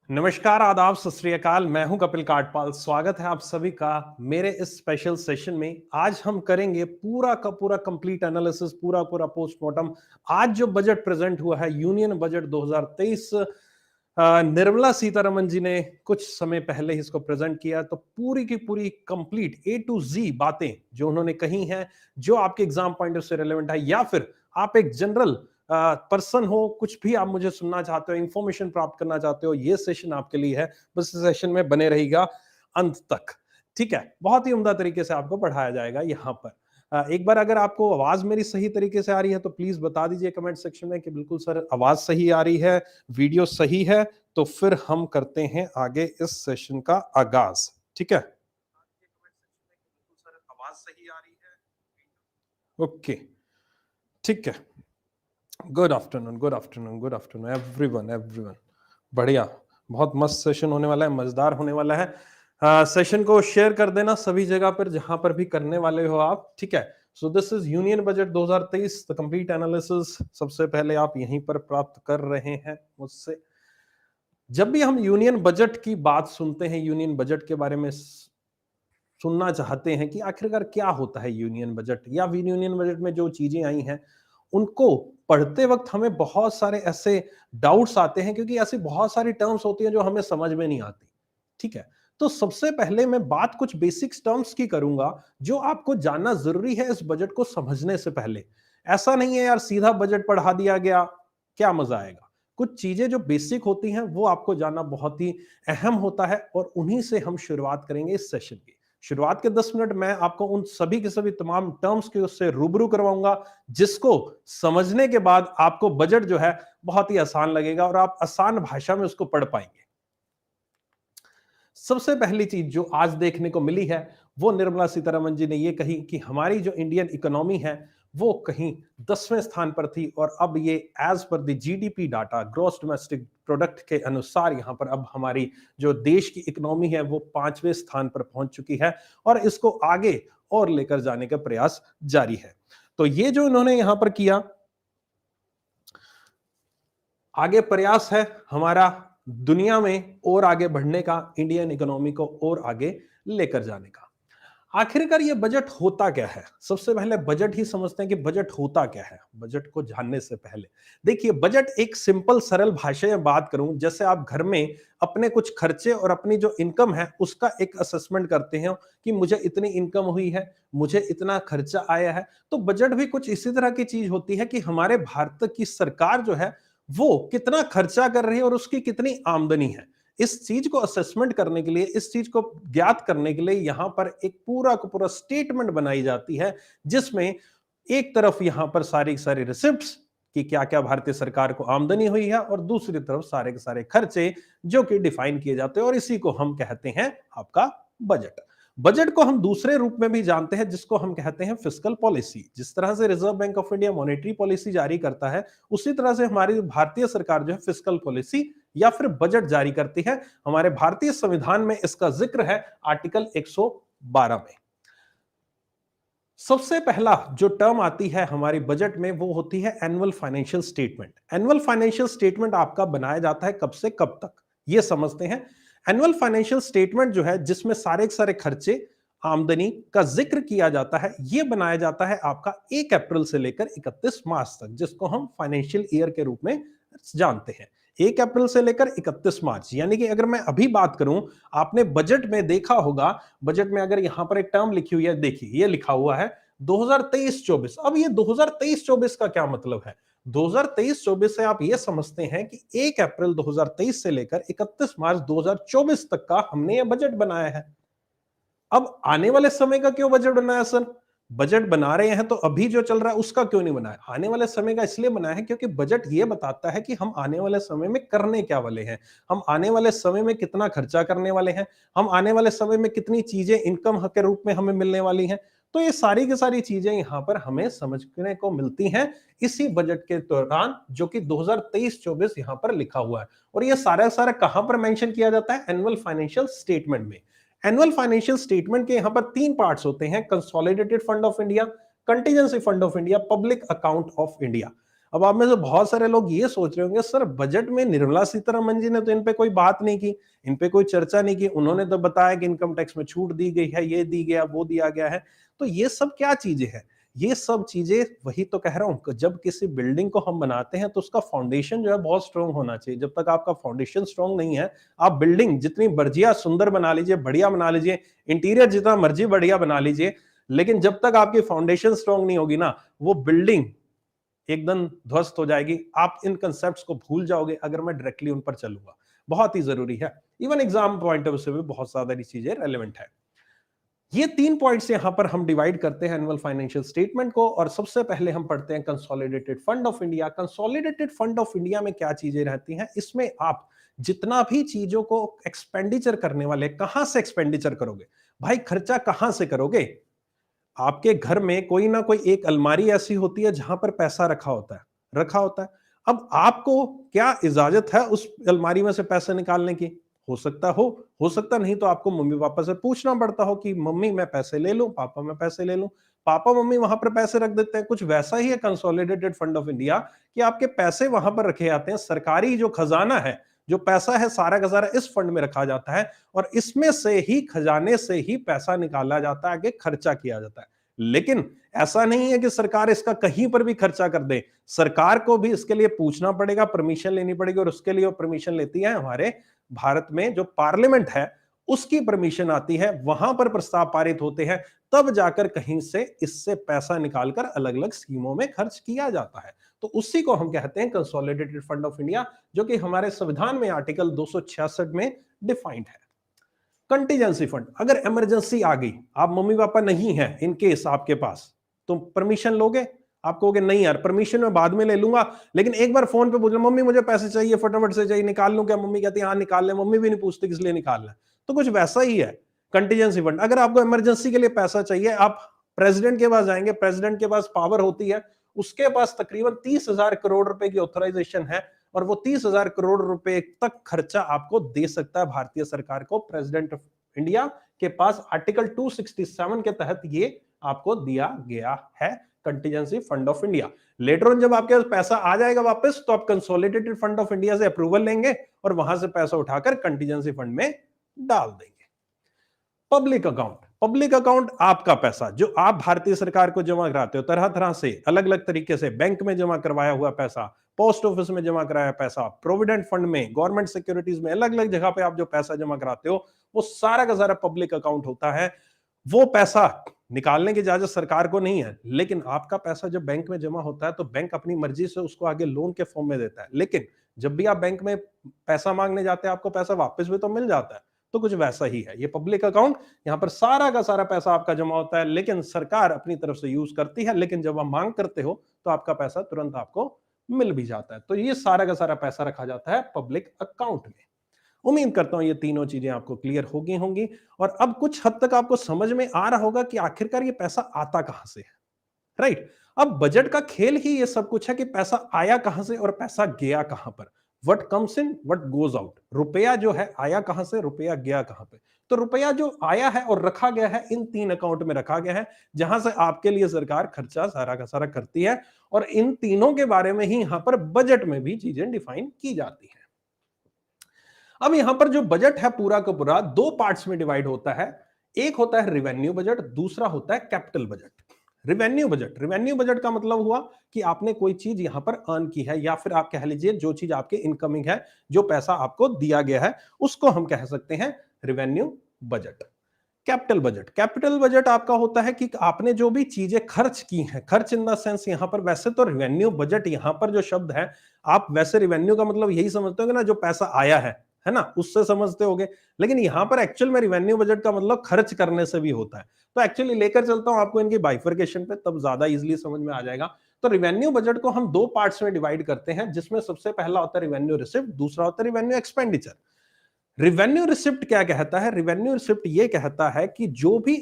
नमस्कार, आदाब, सत श्री अकाल। मैं हूं कपिल काटपाल। स्वागत है आप सभी का मेरे इस स्पेशल सेशन में। आज हम करेंगे पूरा का पूरा कंप्लीट एनालिसिस, पूरा पूरा पोस्टमार्टम। आज जो बजट प्रेजेंट हुआ है, यूनियन बजट 2023, निर्मला सीतारमन जी ने कुछ समय पहले ही इसको प्रेजेंट किया। तो पूरी की पूरी कंप्लीट ए टू जी बातें जो उन्होंने कही हैं, जो आपके एग्जाम पॉइंट ऑफ से रिलेवेंट है, या फिर आप एक जनरल पर्सन हो, कुछ भी आप मुझे सुनना चाहते हो, इंफॉर्मेशन प्राप्त करना चाहते हो, ये सेशन आपके लिए है। बस इस सेशन में बने रहिएगा अंत तक। ठीक है, बहुत ही उम्दा तरीके से आपको पढ़ाया जाएगा यहां पर। एक बार अगर आपको आवाज मेरी सही तरीके से आ रही है तो प्लीज बता दीजिए कमेंट सेक्शन में कि बिल्कुल सर आवाज सही आ रही है, वीडियो सही है। तो फिर हम करते हैं आगे इस सेशन का आगाज। ठीक है, आवाज सही आ रही है, ओके, ठीक है। Good afternoon, good afternoon, good afternoon everyone, everyone. बढ़िया, बहुत मस्त सेशन होने वाला है, मजेदार होने वाला है। सेशन को शेयर कर देना सभी जगह पर जहां पर भी करने वाले हो आप। ठीक है, so this is union budget 2023, the complete analysis. सबसे पहले आप यहीं पर प्राप्त कर रहे हैं मुझसे। जब भी हम यूनियन बजट की बात सुनते हैं, यूनियन बजट के बारे में सुनना चाहते हैं कि आखिरकार क्या होता है यूनियन बजट, या यूनियन बजट में जो चीजें आई हैं उनको पढ़ते वक्त हमें बहुत सारे ऐसे डाउट्स आते हैं, क्योंकि ऐसी बहुत सारी टर्म्स होती हैं जो हमें समझ में नहीं आती। ठीक है, तो सबसे पहले मैं बात कुछ बेसिक्स टर्म्स की करूंगा जो आपको जानना जरूरी है इस बजट को समझने से पहले। ऐसा नहीं है यार सीधा बजट पढ़ा दिया गया, क्या मजा आएगा। कुछ चीजें जो बेसिक होती हैं वो आपको जानना बहुत ही अहम होता है, और उन्हीं से हम शुरुआत करेंगे इस सेशन की। शुरुआत के 10 मिनट मैं आपको उन सभी के सभी तमाम टर्म्स के उससे रूबरू करवाऊंगा, जिसको समझने के बाद आपको बजट जो है बहुत ही आसान लगेगा और आप आसान भाषा में उसको पढ़ पाएंगे। सबसे पहली चीज जो आज देखने को मिली है वो निर्मला सीतारमन जी ने ये कही कि हमारी जो इंडियन इकोनॉमी है वो कहीं 10वें स्थान पर थी, और अब ये एज पर the GDP data, gross domestic product के अनुसार यहां पर अब हमारी जो देश की इकोनॉमी है वो 5वें स्थान पर पहुंच चुकी है, और इसको आगे और लेकर जाने का प्रयास जारी है। तो ये जो इन्होंने यहां पर किया, आगे प्रयास है हमारा दुनिया में और आगे बढ़ने का, इंडियन इकोनॉमी को और आगे लेकर जाने का। आखिरकार ये बजट होता क्या है, सबसे पहले बजट ही समझते हैं कि बजट होता क्या है। बजट को जानने से पहले देखिए, बजट एक सिंपल सरल भाषा में बात करूं, जैसे आप घर में अपने कुछ खर्चे और अपनी जो इनकम है उसका एक असेसमेंट करते हैं कि मुझे इतनी इनकम हुई है, मुझे इतना खर्चा आया है। तो बजट भी कुछ इसी तरह की चीज होती है कि हमारे भारत की सरकार जो है वो कितना खर्चा कर रही है और उसकी कितनी आमदनी है। इस चीज को असेसमेंट करने के लिए, इस चीज को ज्ञात करने के लिए यहां पर एक पूरा का पूरा स्टेटमेंट बनाई जाती है, जिसमें एक तरफ यहां पर सारी सारी रिसिप्ट्स कि क्या क्या भारतीय सरकार को आमदनी हुई है, और दूसरी तरफ सारे के सारे खर्चे जो कि डिफाइन किए जाते हैं, और इसी को हम कहते हैं आपका बजट। बजट को हम दूसरे रूप में भी जानते हैं, जिसको हम कहते हैं फिस्कल पॉलिसी। जिस तरह से reserve bank of India monetary policy जारी करता है, उसी तरह से हमारी भारतीय सरकार जो है फिस्कल पॉलिसी या फिर बजट जारी करती है। हमारे भारतीय संविधान में इसका जिक्र है आर्टिकल 112 में। सबसे पहला जो टर्म आती है हमारी बजट में वो होती है annual financial statement. Annual financial statement आपका बनाया जाता है कब से कब तक, ये समझते हैं। एनुअल फाइनेंशियल स्टेटमेंट जो है, जिसमें सारे के सारे खर्चे, आमदनी का जिक्र किया जाता है, ये बनाया जाता है आपका 1 अप्रैल से लेकर 31 मार्च तक, जिसको हम फाइनेंशियल ईयर के रूप में जानते हैं। 1 अप्रैल से लेकर 31 मार्च, यानी कि अगर मैं अभी बात करूं, आपने बजट में देखा होगा, बजट में अगर यहां पर एक टर्म लिखी हुई है, देखिए ये लिखा हुआ है 2023-24। अब ये 2023-24 का क्या मतलब है? 2023-24 से आप ये समझते हैं कि 1 अप्रैल 2023 से लेकर 31 मार्च 2024 तक का हमने ये बजट बनाया है। अब आने वाले समय का क्यों बजट बनाया सर? बजट बना रहे हैं तो अभी जो चल रहा है उसका क्यों नहीं बनाया? आने वाले समय का इसलिए बनाया है क्योंकि बजट ये बताता है कि हम आने वाले समय में करने क्या वाले हैं, हम आने वाले समय में कितना खर्चा करने वाले हैं, हम आने वाले समय में कितनी चीजें इनकम के रूप में हमें मिलने वाली हैं। तो ये सारी की सारी चीजें यहां पर हमें समझने को मिलती हैं इसी बजट के दौरान, जो कि 2023-24 यहां पर लिखा हुआ है। और ये सारा सारा कहां पर मेंशन किया जाता है? एनुअल फाइनेंशियल स्टेटमेंट में। एनुअल फाइनेंशियल स्टेटमेंट के यहां पर 3 पार्ट्स होते हैं: consolidated fund of India, contingency fund of India, public account of India. अब आप में से बहुत सारे लोग ये सोच रहे होंगे, सर बजट में निर्मला सीतारमण जी ने तो इन पे कोई बात नहीं की, इन पे कोई चर्चा नहीं की, उन्होंने तो बताया कि इनकम टैक्स में छूट दी गई है, ये दी गया, वो दिया गया है। तो ये सब क्या चीजें हैं? ये सब चीजें, वही तो कह रहा हूं, जब किसी बिल्डिंग को हम बनाते हैं तो उसका फाउंडेशन जो है बहुत स्ट्रांग होना चाहिए। जब तक आपका फाउंडेशन स्ट्रांग नहीं है, आप बिल्डिंग जितनी बढ़िया सुंदर बना लीजिए, बढ़िया बना लीजिए, इंटीरियर जितना मर्जी बढ़िया बना लीजिए, लेकिन जब तक आपकी फाउंडेशन स्ट्रांग नहीं होगी ना, वो बिल्डिंग एकदम ध्वस्त हो जाएगी। आप इन कंसेप्ट्स को भूल जाओगे अगर मैं डायरेक्टली उन पर चलूंगा। बहुत ही जरूरी है, even exam point of view से भी बहुत सारी चीजें रेलेवेंट है। ये 3 पॉइंट्स यहां पर हम डिवाइड करते हैं एनुअल फाइनेंशियल स्टेटमेंट को, और सबसे पहले हम पढ़ते हैं consolidated fund of India. Consolidated fund of India में क्या चीजें रहती हैं? इसमें आप जितना भी चीजों को एक्सपेंडिचर करने वाले, कहां से एक्सपेंडिचर करोगे भाई, खर्चा कहां से करोगे? आपके घर में कोई ना कोई एक अलमारी ऐसी होती है जहां पर पैसा रखा होता है। अब आपको क्या इजाजत है उस अलमारी में से पैसे निकालने की? हो सकता नहीं तो आपको मम्मी पापा से पूछना पड़ता हो कि मम्मी मैं पैसे ले लूं, पापा मैं पैसे ले लूं। पापा मम्मी वहां पर पैसे रख देते हैं। कुछ वैसा ही है कंसोलिडेटेड फंड ऑफ इंडिया, कि आपके पैसे वहां पर रखे जाते हैं। सरकारी जो खजाना है, जो पैसा है, सारा का सारा इस फंड में रखा जाता है, और इसमें से ही, खजाने से ही पैसा निकाला जाता है, आगे खर्चा किया जाता है। लेकिन ऐसा नहीं है कि सरकार इसका कहीं पर भी खर्चा कर दे। सरकार को भी इसके लिए पूछना पड़ेगा, परमिशन लेनी पड़ेगी, और उसके लिए वो परमिशन लेती है हमारे भारत में जो पार्लियामेंट है, उसकी परमिशन आती है, वहां पर प्रस्ताव पारित होते हैं, तब जाकर कहीं से इससे पैसा निकालकर अलग अलग स्कीमों में खर्च किया जाता है। तो उसी को हम कहते हैं कंसोलिडेटेड फंड ऑफ इंडिया, जो कि हमारे संविधान में आर्टिकल 266 में डिफाइंड है। कंटीजेंसी फंड, अगर इमरजेंसी आ गई, आप मम्मी पापा नहीं है इन केस आपके पास, तो परमिशन लोगे? आप कहोगे नहीं यार, परमिशन मैं बाद में ले लूंगा, लेकिन एक बार फोन पे पूछ लो, मम्मी मुझे पैसे चाहिए, फटाफट से चाहिए, निकाल लूं क्या? मम्मी कहती है हाँ निकाल ले, मम्मी भी नहीं पूछती किस लिए निकालना है। तो कुछ वैसा ही है कंटीजेंसी फंड। अगर आपको इमरजेंसी के लिए पैसा चाहिए, आप प्रेसिडेंट के पास जाएंगे, प्रेसिडेंट के पास पावर होती है, उसके पास तकरीबन 30,000 करोड़ रुपए की ऑथराइजेशन है, और वो 30,000 करोड़ रुपए तक खर्चा आपको दे सकता है भारतीय सरकार को। प्रेसिडेंट ऑफ इंडिया के पास आर्टिकल 267 के तहत ये आपको दिया गया है, contingency fund of India. Later on जब आपके पास पैसा आ जाएगा वापस, तो आप कंसोलिडेटेड फंड ऑफ इंडिया से अप्रूवल लेंगे, और वहां से पैसा उठाकर कंटीजेंसी फंड में डाल देंगे। पब्लिक अकाउंट आपका पैसा जो आप भारतीय सरकार को जमा कराते हो, तरह तरह से, अलग अलग तरीके से, बैंक में जमा करवाया हुआ पैसा, पोस्ट ऑफिस में जमा कराया पैसा, प्रोविडेंट फंड में, गवर्नमेंट सिक्योरिटीज में, अलग अलग जगह पे आप जो पैसा जमा कराते हो, वो सारा का सारा पब्लिक अकाउंट होता है। वो पैसा निकालने की इजाजत सरकार को नहीं है, लेकिन आपका पैसा जब बैंक में जमा होता है तो बैंक अपनी मर्जी से उसको आगे लोन के फॉर्म में देता है। लेकिन जब भी आप बैंक में पैसा मांगने जाते हैं, आपको पैसा वापस भी तो मिल जाता है। तो कुछ वैसा ही है ये पब्लिक अकाउंट। यहां पर सारा का सारा पैसा आपका जमा होता है, लेकिन सरकार अपनी तरफ से यूज करती है, लेकिन जब आप मांग करते हो तो आपका पैसा तुरंत आपको मिल भी जाता है। तो ये सारा का सारा पैसा रखा जाता है पब्लिक अकाउंट में। उम्मीद करता हूं ये तीनों चीजें आपको क्लियर होंगी, और अब कुछ हद तक आपको समझ में आ रहा होगा कि आखिरकार ये पैसा आता कहां से है। राइट। अब बजट का खेल ही ये सब कुछ है कि पैसा आया कहां से और पैसा गया कहां पर। What comes in, what goes out. रुपया जो है आया कहां से, रुपया गया कहां पे। तो रुपया जो आया है और रखा गया है, इन 3 अकाउंट में रखा गया है, जहां से आपके लिए सरकार खर्चा सारा का सारा करती है, और इन तीनों के बारे में ही यहां पर बजट में भी चीजें डिफाइन की जाती है। अब यहां पर जो बजट है पूरा का पूरा 2 पार्ट्स में डिवाइड होता है। एक होता है रिवेन्यू बजट, दूसरा होता है कैपिटल बजट। रिवेन्यू बजट का मतलब हुआ कि आपने कोई चीज यहां पर अर्न की है, या फिर आप कह लीजिए जो चीज आपके इनकमिंग है, जो पैसा आपको दिया गया है, उसको हम कह सकते हैं रिवेन्यू बजट। कैपिटल बजट आपका होता है कि आपने जो भी चीजें खर्च की हैं, खर्च इन द सेंस, यहां पर वैसे तो रिवेन्यू बजट, यहां पर जो शब्द है, आप वैसे रिवेन्यू का मतलब यही समझते हो ना, जो पैसा आया है ना, उससे समझते होगे। लेकिन यहां पर एक्चुअल में रिवेन्यू बजट का मतलब खर्च करने से भी होता है। तो एक्चुअली लेकर चलता हूं आपको इनकी बाइफर्केशन पे, तब ज्यादा इजीली समझ में आ जाएगा। तो रिवेन्यू बजट को हम 2 पार्ट्स में डिवाइड करते हैं, जिसमें सबसे पहला होता है रिवेन्यू रिसिप्ट, दूसरा होता है रिवेन्यू एक्सपेंडिचर। रिवेन्यू रिसिप्ट क्या कहता है? रिवेन्यू रिसिप्ट ये कहता है कि जो भी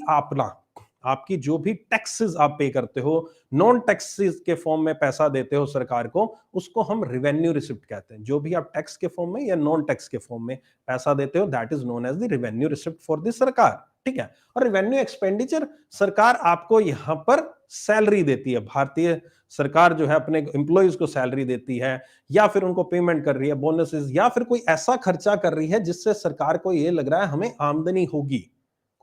आपकी जो भी टैक्सेस आप पे करते हो, नॉन टैक्सेस के फॉर्म में पैसा देते हो सरकार को, उसको हम रिवेन्यू रिसिप्ट कहते हैं। जो भी आप टैक्स के फॉर्म में या नॉन टैक्स के फॉर्म में पैसा देते हो, that is known as the revenue receipt for the सरकार। ठीक है। और रिवेन्यू एक्सपेंडिचर, सरकार आपको यहां पर सैलरी देती है, भारतीय सरकार जो है अपने एम्प्लॉइज को सैलरी देती है, या फिर उनको पेमेंट कर रही है, बोनसेस, या फिर कोई ऐसा खर्चा कर रही है जिससे सरकार को ये लग रहा है हमें आमदनी होगी,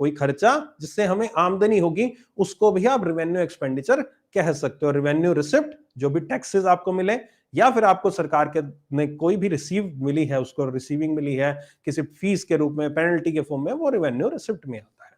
कोई खर्चा जिससे हमें आमदनी होगी, उसको भी आप रेवेन्यू एक्सपेंडिचर कह सकते हो। रेवेन्यू रिसिप्ट, जो भी टैक्सेस आपको मिले या फिर आपको सरकार के में कोई भी रिसीव मिली है, उसको रिसीविंग मिली है किसी फीस के रूप में, पेनल्टी के फॉर्म में, वो रेवेन्यू रिसिप्ट में आता है।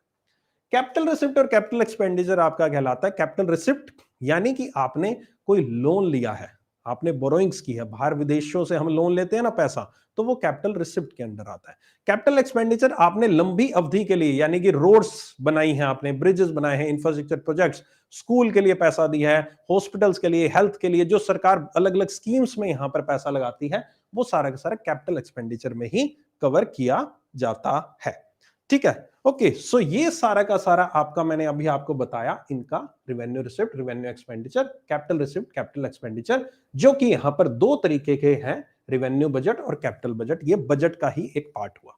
कैपिटल रिसिप्ट और कैपिटल एक्सपेंडिचर आपका कहलाता है कैपिटल रिसिप्ट, यानी कि आपने कोई लोन लिया है, आपने बोरोइंग्स की है, बाहर विदेशों से हम लोन लेते हैं ना पैसा, तो वो कैपिटल रिसिप्ट के अंदर आता है। कैपिटल एक्सपेंडिचर आपने लंबी अवधि के लिए, यानी कि रोड्स बनाई हैं आपने, ब्रिजेस बनाए हैं, इंफ्रास्ट्रक्चर प्रोजेक्ट्स, स्कूल के लिए पैसा दिया है, हॉस्पिटल्स के लिए, हेल्थ के लिए, जो सरकार अलग अलग स्कीम्स में यहां पर पैसा लगाती है, वो सारा का सारा कैपिटल एक्सपेंडिचर में ही कवर किया जाता है। ठीक है, ओके। सो ये सारा का सारा आपका मैंने अभी आपको बताया, इनका revenue receipt, revenue expenditure, capital receipt, capital expenditure, जो कि यहां पर दो तरीके के हैं, रेवेन्यू बजट और कैपिटल बजट। ये बजट का ही एक पार्ट हुआ।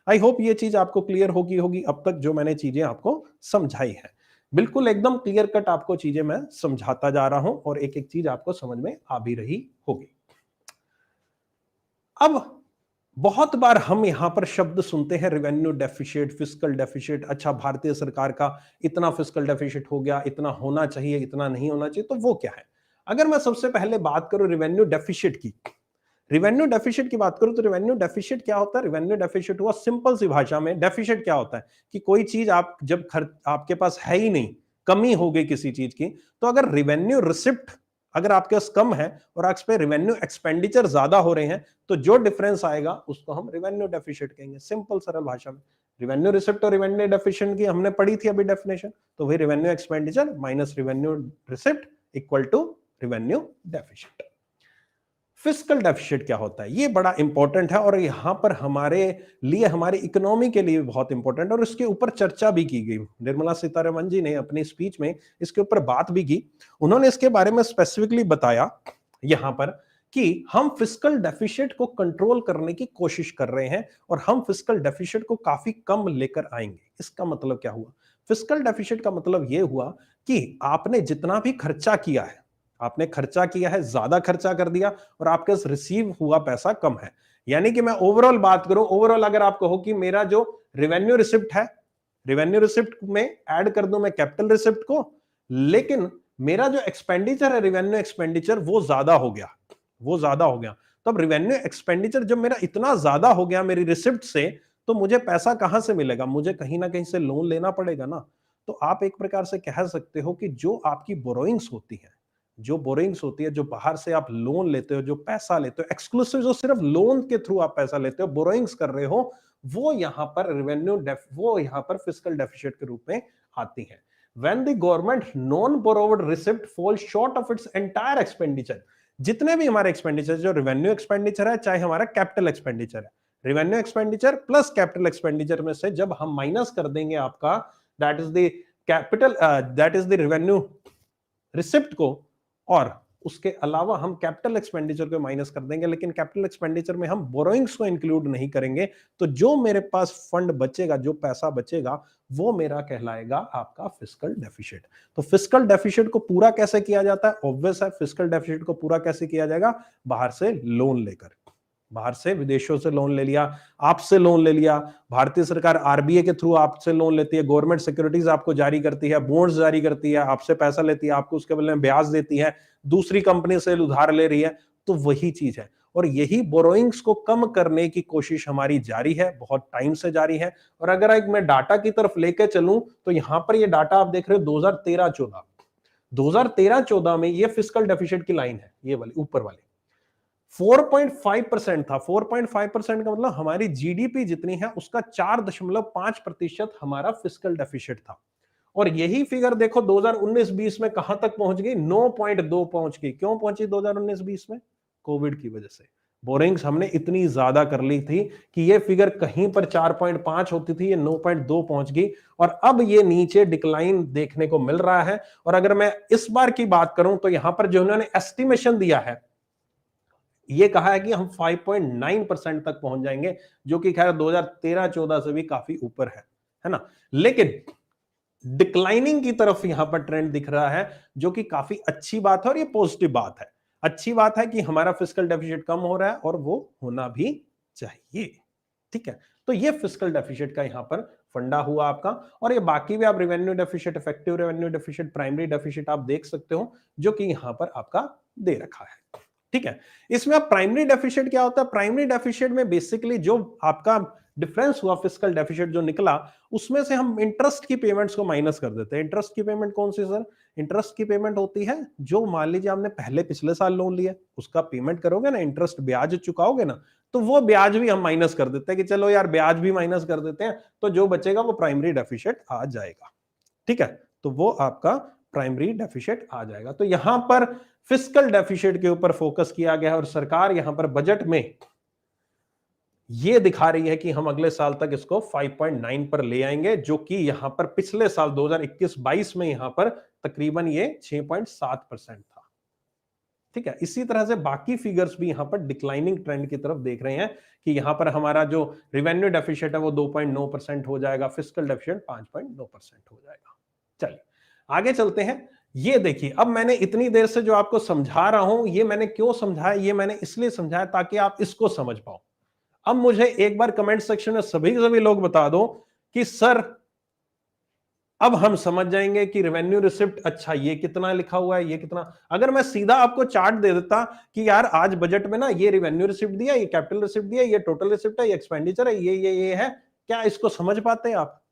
आई होप ये चीज आपको क्लियर होगी अब तक जो मैंने चीजें आपको समझाई है। बिल्कुल एकदम क्लियर कट आपको चीजें मैं समझाता जा रहा हूं और एक एक चीज आपको समझ में आ भी रही होगी। अब बहुत बार हम यहां पर शब्द सुनते हैं रेवेन्यू डेफिसिट, फिस्कल डेफिसिट। अच्छा, भारतीय सरकार का इतना फिस्कल डेफिसिट हो गया, इतना होना चाहिए, इतना नहीं होना चाहिए, तो वो क्या है? अगर मैं सबसे पहले बात करूं रेवेन्यू डेफिसिट की, रेवेन्यू डेफिसिट की बात करूं तो रेवेन्यू डेफिसिट क्या होता है? रेवेन्यू डेफिसिट हुआ सिंपल सी भाषा में, डेफिसिट क्या होता है कि कोई चीज आप जब आपके पास है ही नहीं, कमी हो गई किसी चीज की, तो अगर रेवेन्यू रिसिप्ट अगर आपके पास कम है और आप पे रेवेन्यू एक्सपेंडिचर ज्यादा हो रहे हैं, तो जो डिफरेंस आएगा उसको हम रेवेन्यू डेफिसिट कहेंगे, सिंपल सरल भाषा में। रेवेन्यू रिसिप्ट और रेवेन्यू डेफिसिट की हमने पढ़ी थी अभी डेफिनेशन, तो वही revenue expenditure minus revenue receipt equal to revenue deficit. Fiscal deficit क्या होता है? ये बड़ा इंपॉर्टेंट है और यहां पर हमारे लिए, हमारी इकोनॉमी के लिए बहुत इंपॉर्टेंट है और इसके ऊपर चर्चा भी की गई। निर्मला सीतारमण जी ने अपनी स्पीच में इसके ऊपर बात भी की। उन्होंने इसके बारे में स्पेसिफिकली बताया यहां पर कि हम फिस्कल डेफिसिट को कंट्रोल करने की कोशिश कर रहे हैं और हम फिस्कल डेफिसिट को काफी कम लेकर आएंगे। इसका मतलब क्या हुआ? फिस्कल डेफिसिट का मतलब यह हुआ कि आपने जितना भी खर्चा किया है, आपने खर्चा किया है, ज्यादा खर्चा कर दिया और आपके पास रिसीव हुआ पैसा कम है। यानी कि मैं ओवरऑल बात करूं, ओवरऑल अगर आप कहो कि मेरा जो रेवेन्यू रिसिप्ट है, रेवेन्यू रिसिप्ट में ऐड कर दूं मैं कैपिटल रिसिप्ट को, लेकिन मेरा जो एक्सपेंडिचर है, रेवेन्यू एक्सपेंडिचर, वो ज्यादा हो गया, वो ज्यादा हो गया। तो अब रेवेन्यू एक्सपेंडिचर जब मेरा इतना ज्यादा हो गया मेरी रिसिप्ट से, तो मुझे पैसा कहां से मिलेगा? मुझे कहीं ना कहीं से लोन लेना पड़ेगा ना। तो आप एक प्रकार से कह सकते हो कि जो आपकी बोरोइंग्स होती है, जो बोरिंग्स होती है, जो बाहर से आप लोन लेते हो, जो पैसा लेते हो, एक्सक्लूसिव जो सिर्फ लोन के थ्रू आप पैसा लेते हो, बोरोइंग्स कर रहे हो, वो यहां पर वो यहां पर फिस्कल डेफिसिट के रूप में आती है। When the government non borrowed receipt fall short of its entire expenditure, जितने भी हमारे एक्सपेंडिचर, जो रेवेन्यू एक्सपेंडिचर है चाहे हमारा कैपिटल एक्सपेंडिचर है, revenue expenditure plus capital expenditure में से जब हम माइनस कर देंगे आपका, that is the capital, that is the revenue receipt को, और उसके अलावा हम कैपिटल एक्सपेंडिचर को माइनस कर देंगे, लेकिन कैपिटल एक्सपेंडिचर में हम बोरोइंग्स को इंक्लूड नहीं करेंगे, तो जो मेरे पास फंड बचेगा, जो पैसा बचेगा, वो मेरा कहलाएगा आपका फिस्कल डेफिसिट। तो फिस्कल डेफिसिट को पूरा कैसे किया जाता है? ऑब्वियस है, फिस्कल डेफिसिट को पूरा कैसे किया जाएगा? बाहर से लोन लेकर, बाहर से विदेशों से लोन ले लिया, आपसे लोन ले लिया, भारतीय सरकार आरबीआई के थ्रू आपसे लोन लेती है, गवर्नमेंट सिक्योरिटीज आपको जारी करती है, बॉन्ड्स जारी करती है, आपसे पैसा लेती है, आपको उसके बदले में ब्याज देती है, दूसरी कंपनी से उधार ले रही है, तो वही चीज है। और यही बोरोइंग्स को कम करने की कोशिश हमारी जारी है, बहुत टाइम से जारी है। और अगर एक मैं डाटा की तरफ लेकर चलूं, तो यहां पर ये डाटा आप देख रहे हो 2013-14, 2013-14 में ये फिस्कल डेफिसिट की लाइन है, ये वाली ऊपर वाली 4.5% था। 4.5% का मतलब हमारी जीडीपी जितनी है उसका 4.5% हमारा फिस्कल डेफिसिट था। और यही फिगर देखो 2019-20 में कहां तक पहुंच गई? 9.2 पहुंच गई। क्यों पहुंची 2019-20 में? कोविड की वजह से बोरिंग्स हमने इतनी ज्यादा कर ली थी कि ये फिगर कहीं पर 4.5 होती थी, ये 9.2 पहुंच गई और अब ये नीचे डिक्लाइन देखने को मिल रहा है। और अगर मैं इस बार की बात करूं तो यहां पर जो उन्होंने एस्टिमेशन दिया है, ये कहा है कि हम 5.9% तक पहुंच जाएंगे, जो कि खैर 2013-14 से भी काफी ऊपर है ना। लेकिन डिक्लाइनिंग की तरफ यहां पर ट्रेंड दिख रहा है, जो कि काफी अच्छी बात है और ये पॉजिटिव बात है। अच्छी बात है कि हमारा फिस्कल डेफिसिट कम हो रहा है और वो होना भी चाहिए। ठीक है, तो ये फिस्कल डेफिसिट का यहां पर फंडा हुआ आपका। और ये बाकी भी आप revenue deficit, effective revenue deficit, primary deficit आप देख सकते हो, जो कि यहां पर आपका दे रखा है। ठीक है, इसमें आप प्राइमरी डेफिसिट क्या होता है? प्राइमरी डेफिसिट में बेसिकली जो आपका डिफरेंस हुआ, फिस्कल डेफिसिट जो निकला, उसमें से हम इंटरेस्ट की पेमेंट्स को माइनस कर देते हैं। इंटरेस्ट की पेमेंट कौन सी सर? इंटरेस्ट की पेमेंट होती है जो मान लीजिए आपने पहले पिछले साल लोन लिया, उसका पेमेंट करोगे ना, इंटरेस्ट ब्याज चुकाओगे ना, तो वो ब्याज भी हम माइनस कर देते हैं कि चलो यार ब्याज भी माइनस कर देते हैं, तो जो बचेगा वो प्राइमरी डेफिसिट आ जाएगा। ठीक है, तो वो आपका प्राइमरी डेफिसिट आ जाएगा। तो यहां पर फिस्कल डेफिसिट के ऊपर फोकस किया गया है और सरकार यहां पर बजट में ये दिखा रही है कि हम अगले साल तक इसको 5.9 पर ले आएंगे, जो कि यहां पर पिछले साल 2021-22 में यहां पर तकरीबन ये 6.7% था। ठीक है, इसी तरह से बाकी फिगर्स भी यहां पर डिक्लाइनिंग ट्रेंड की तरफ देख रहे हैं कि यहां पर हमारा जो रेवेन्यू डेफिसिट है वो 2.9% हो जाएगा, फिस्कल डेफिसिट 5.9% हो जाएगा। चलिए आगे चलते हैं। ये देखिए, अब मैंने इतनी देर से जो आपको समझा रहा हूं, ये मैंने क्यों समझाया? ये मैंने इसलिए समझाया ताकि आप इसको समझ पाओ। अब मुझे एक बार कमेंट सेक्शन में सभी लोग बता दो कि सर अब हम समझ जाएंगे कि रेवेन्यू रिसिप्ट, अच्छा ये कितना लिखा हुआ है, ये कितना। अगर मैं सीधा आपको चार्ट दे देता कि यार आज बजट में ना ये रेवेन्यू रिसिप्ट दिया, ये कैपिटल रिसिप्ट दिया, ये टोटल रिसिप्ट है, ये एक्सपेंडिचर है, ये है, क्या इसको समझ पाते आप?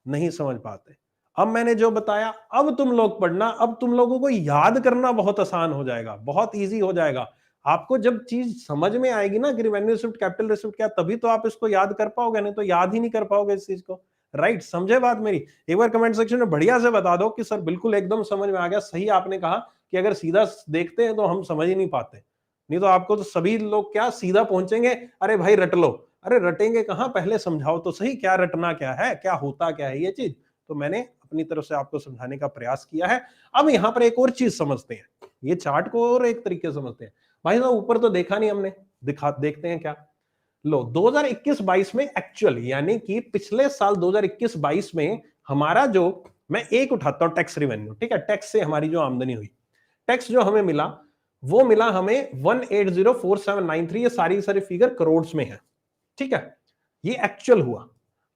नहीं समझ पाते। अब मैंने जो बताया, अब तुम लोग पढ़ना, अब तुम लोगों को याद करना बहुत आसान हो जाएगा, बहुत इजी हो जाएगा। आपको जब चीज समझ में आएगी ना कि रेवेन्यू रिसिप्ट, कैपिटल रिसिप्ट क्या, तभी तो आप इसको याद कर पाओगे, नहीं तो याद ही नहीं कर पाओगे इस चीज को। राइट, समझे बात मेरी? एक बार कमेंट सेक्शन में बढ़िया से बता दो कि सर बिल्कुल एकदम समझ में आ गया। सही आपने कहा कि अगर सीधा देखते हैं तो हम समझ ही नहीं पाते, नहीं तो आपको तो सभी लोग क्या सीधा पहुंचेंगे, अरे भाई रट लो। अरे रटेंगे कहां, पहले समझाओ तो सही, क्या रटना क्या है, क्या होता क्या है ये चीज। तो मैंने अपनी तरफ से आपको समझाने का प्रयास किया है। अब यहां पर एक और चीज समझते हैं, ये चार्ट को और एक तरीके से समझते हैं। भाई साहब ऊपर तो देखा नहीं हमने, देखते हैं क्या। लो 2021-22 में एक्चुअल, यानी कि पिछले साल 2021-22 में हमारा जो, मैं एक उठाता हूं टैक्स रेवेन्यू। ठीक है, टैक्स से हमारी जो आमदनी हुई, टैक्स जो हमें मिला, वो मिला हमें 1804793। ये सारी सारी फिगर करोड़ में है। ठीक है, ये एक्चुअल हुआ।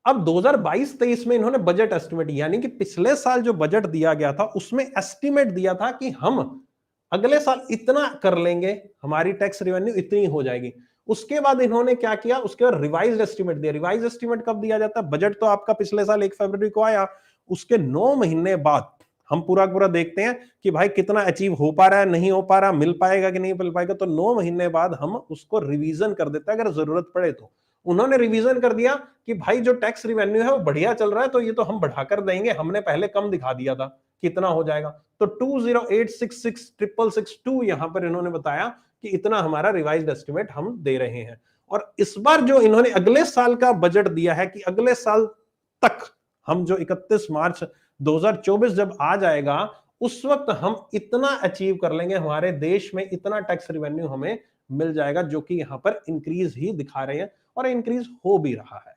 अब 2022-23 में इन्होंने बजट एस्टिमेट, यानी कि पिछले साल जो बजट दिया गया था उसमें एस्टिमेट दिया था कि हम अगले साल इतना कर लेंगे, हमारी टैक्स रेवेन्यू इतनी हो जाएगी। उसके बाद इन्होंने क्या किया, उसके बाद रिवाइज्ड एस्टिमेट दिया। रिवाइज्ड एस्टिमेट कब दिया जाता है? बजट तो आपका पिछले साल 1 फरवरी को आया, उसके 9 महीने बाद हम पूरा पूरा देखते हैं कि भाई कितना अचीव हो पा रहा है, नहीं हो पा रहा, मिल पाएगा कि नहीं मिल पाएगा। तो 9 महीने बाद हम उसको रिवीजन कर देते हैं अगर जरूरत पड़े तो। उन्होंने रिवीजन कर दिया कि भाई जो टैक्स रिवेन्यू है वो बढ़िया चल रहा है, तो ये तो हम बढ़ाकर देंगे, हमने पहले कम दिखा दिया था, कितना हो जाएगा। तो 20866662 यहां पर इन्होंने बताया कि इतना हमारा रिवाइज्ड एस्टिमेट हम दे रहे हैं। और इस बार जो इन्होंने अगले साल का बजट दिया है कि अगले साल तक हम जो 31 मार्च 2024 जब आ जाएगा, उस वक्त हम इतना अचीव कर लेंगे, हमारे देश में इतना टैक्स रिवेन्यू हमें मिल जाएगा, जो कि यहां पर इंक्रीज ही दिखा रहे हैं और इंक्रीज हो भी रहा है।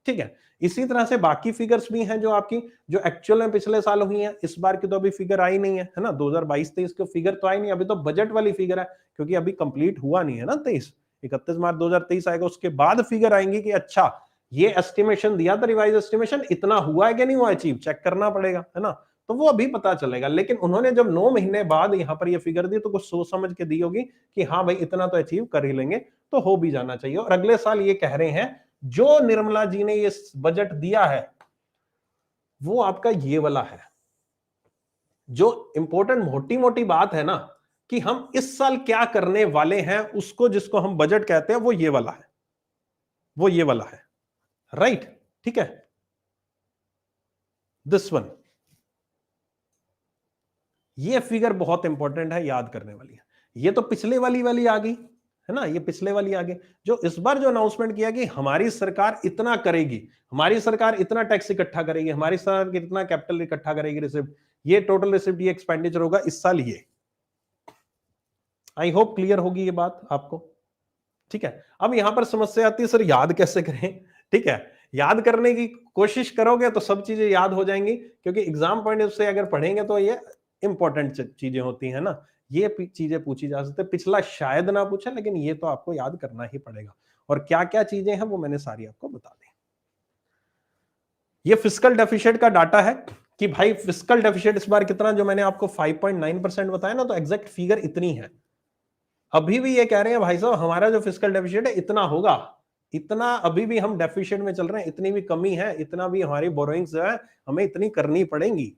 ठीक है, इसी तरह से बाकी फिगर्स भी हैं जो आपकी, जो एक्चुअल में पिछले साल हुई हैं। इस बार की तो अभी फिगर आई नहीं है ना, 2022-23 की फिगर तो आई नहीं, अभी तो बजट वाली फिगर है, क्योंकि अभी कंप्लीट हुआ नहीं है ना 23। 31 मार्च 2023 आएगा, उसके बाद फिगर आएंगी कि अच्छा ये एस्टिमेशन दिया था, रिवाइज एस्टिमेशन, इतना हुआ है कि नहीं हुआ अचीव, चेक करना पड़ेगा, है ना। तो वो अभी पता चलेगा। लेकिन उन्होंने जब 9 महीने बाद यहां पर ये फिगर दी, तो कुछ सोच समझ के दी होगी कि हाँ भाई इतना तो अचीव कर ही लेंगे, तो हो भी जाना चाहिए। और अगले साल ये कह रहे हैं, जो निर्मला जी ने ये बजट दिया है वो आपका ये वाला है। जो इंपॉर्टेंट मोटी मोटी बात है ना कि हम इस साल क्या करने वाले हैं, उसको जिसको हम बजट कहते हैं, वो ये वाला है, वो ये वाला है। राइट, ठीक है, दिस वन। ये फिगर बहुत इंपॉर्टेंट है, याद करने वाली है। ये तो पिछले वाली वाली आ गई है ना, ये पिछले वाली आ गई। जो इस बार जो अनाउंसमेंट किया कि हमारी सरकार इतना करेगी, हमारी सरकार इतना टैक्स इकट्ठा करेगी, हमारी सरकार इतना कैपिटल इकट्ठा करेगी, रिसिप्ट, ये टोटल रिसिप्ट, ये एक्सपेंडिचर होगा इस साल ये। आई होप क्लियर होगी ये बात आपको। ठीक है, अब यहां पर समस्या आती है, सर याद कैसे करें? ठीक है, याद करने की कोशिश करोगे तो सब चीजें याद हो जाएंगी, क्योंकि एग्जाम पॉइंट से अगर पढ़ेंगे तो ये इंपॉर्टेंट चीजें होती है ना, ये चीजें पूछी जा सकती है। पिछला शायद ना पूछे, लेकिन ये तो आपको याद करना ही पड़ेगा। और क्या क्या चीजें हैं वो मैंने सारी आपको बता दी। ये फिस्कल डेफिसिट का डाटा है कि भाई फिस्कल डेफिसिट इस बार कितना, जो मैंने आपको 5.9% बताया ना, तो एग्जैक्ट फिगर इतनी है। अभी भी ये कह रहे हैं भाई साहब हमारा जो फिस्कल डेफिसिट है इतना होगा, इतना अभी भी हम डेफिसिट में चल रहे हैं, इतनी भी कमी है, इतना भी हमारी बोरोइंग्स जो है हमें इतनी करनी पड़ेंगी,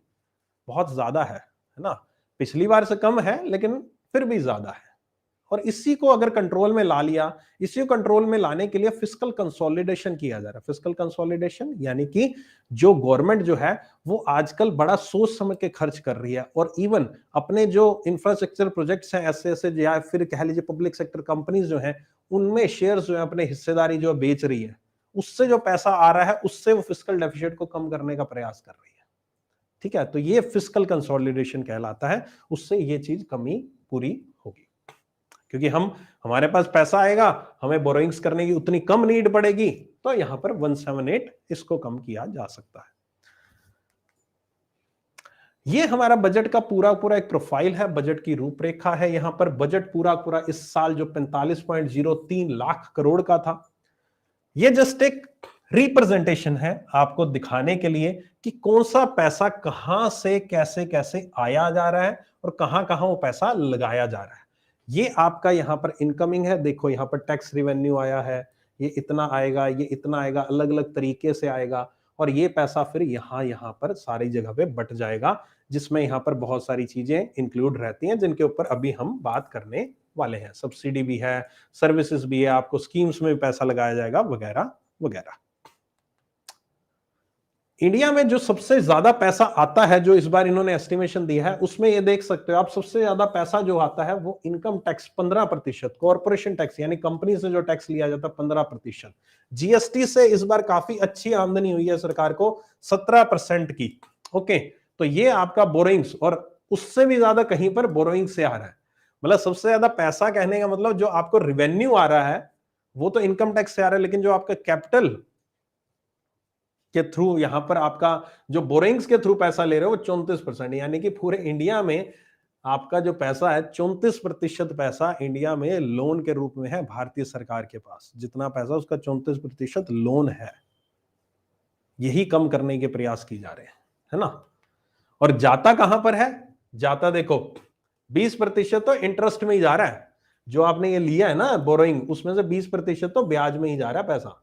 बहुत ज्यादा है ना। पिछली बार से कम है लेकिन फिर भी ज्यादा है। और इसी को अगर कंट्रोल में ला लिया, इसी को कंट्रोल में लाने के लिए फिस्कल कंसोलिडेशन किया जा रहा है। फिस्कल कंसोलिडेशन यानी कि जो गवर्नमेंट जो है वो आजकल बड़ा सोच समझ के खर्च कर रही है, और इवन अपने जो इंफ्रास्ट्रक्चर प्रोजेक्ट्स हैं ऐसे ऐसे, या फिर कह लीजिए पब्लिक सेक्टर कंपनीज जो हैं उनमें शेयर्स जो है अपने हिस्सेदारी जो बेच रही है, उससे जो पैसा आ रहा है उससे वो फिस्कल डेफिसिट को कम करने का प्रयास कर रही है। ठीक है, तो ये फिस्कल कंसोलिडेशन कहलाता है, उससे ये चीज कमी पूरी होगी, क्योंकि हमारे पास पैसा आएगा, हमें बोरोइंग्स करने की उतनी कम नीड पड़ेगी, तो यहां पर 178 इसको कम किया जा सकता है। ये हमारा बजट का पूरा पूरा एक प्रोफाइल है, बजट की रूपरेखा है। यहां पर बजट पूरा पूरा इस साल जो 45.03 लाख करोड़ का था, ये जस्ट एक रिप्रेजेंटेशन है आपको दिखाने के लिए कि कौन सा पैसा कहां से कैसे कैसे आया जा रहा है और कहां कहां वो पैसा लगाया जा रहा है। ये आपका यहां पर इनकमिंग है, देखो यहां पर टैक्स रिवेन्यू आया है, ये इतना आएगा, ये इतना आएगा, अलग अलग तरीके से आएगा, और ये पैसा फिर यहां पर सारी जगह पे बट जाएगा, जिसमें यहां पर बहुत सारी चीजें इंक्लूड रहती हैं जिनके ऊपर अभी हम बात करने वाले हैं। सब्सिडी भी है, सर्विसेज भी है, आपको स्कीम्स में भी पैसा लगाया जाएगा, वगैरह वगैरह। इंडिया में जो सबसे ज्यादा पैसा आता है, जो इस बार इन्होंने एस्टिमेशन दिया है, उसमें ये देख सकते हो आप, सबसे ज्यादा पैसा जो आता है वो इनकम टैक्स 15%, कॉर्पोरेशन टैक्स यानी कंपनी से जो टैक्स लिया जाता है 15%, जीएसटी से इस बार काफी अच्छी आमदनी हुई है सरकार को 17% की। ओके, तो ये आपका बोरोइंग्स, और उससे भी ज्यादा कहीं पर बोरोइंग से आ रहा है। मतलब सबसे ज्यादा पैसा कहने का मतलब जो आपको रिवेन्यू आ रहा है वो तो इनकम टैक्स से आ रहा है, लेकिन जो आपका कैपिटल के थ्रू यहां पर आपका जो बोरिंग्स के थ्रू पैसा ले रहे हो वो 34%, यानी कि पूरे इंडिया में आपका जो पैसा है 34% पैसा इंडिया में लोन के रूप में है। भारतीय सरकार के पास जितना पैसा उसका 34% लोन है। यही कम करने के प्रयास की जा रहे हैं, है ना। और जाता कहां पर है, जाता देखो 20% तो इंटरेस्ट में ही जा रहा है। जो आपने ये लिया है ना बोरोइंग, उसमें से 20% तो ब्याज में ही जा रहा है पैसा।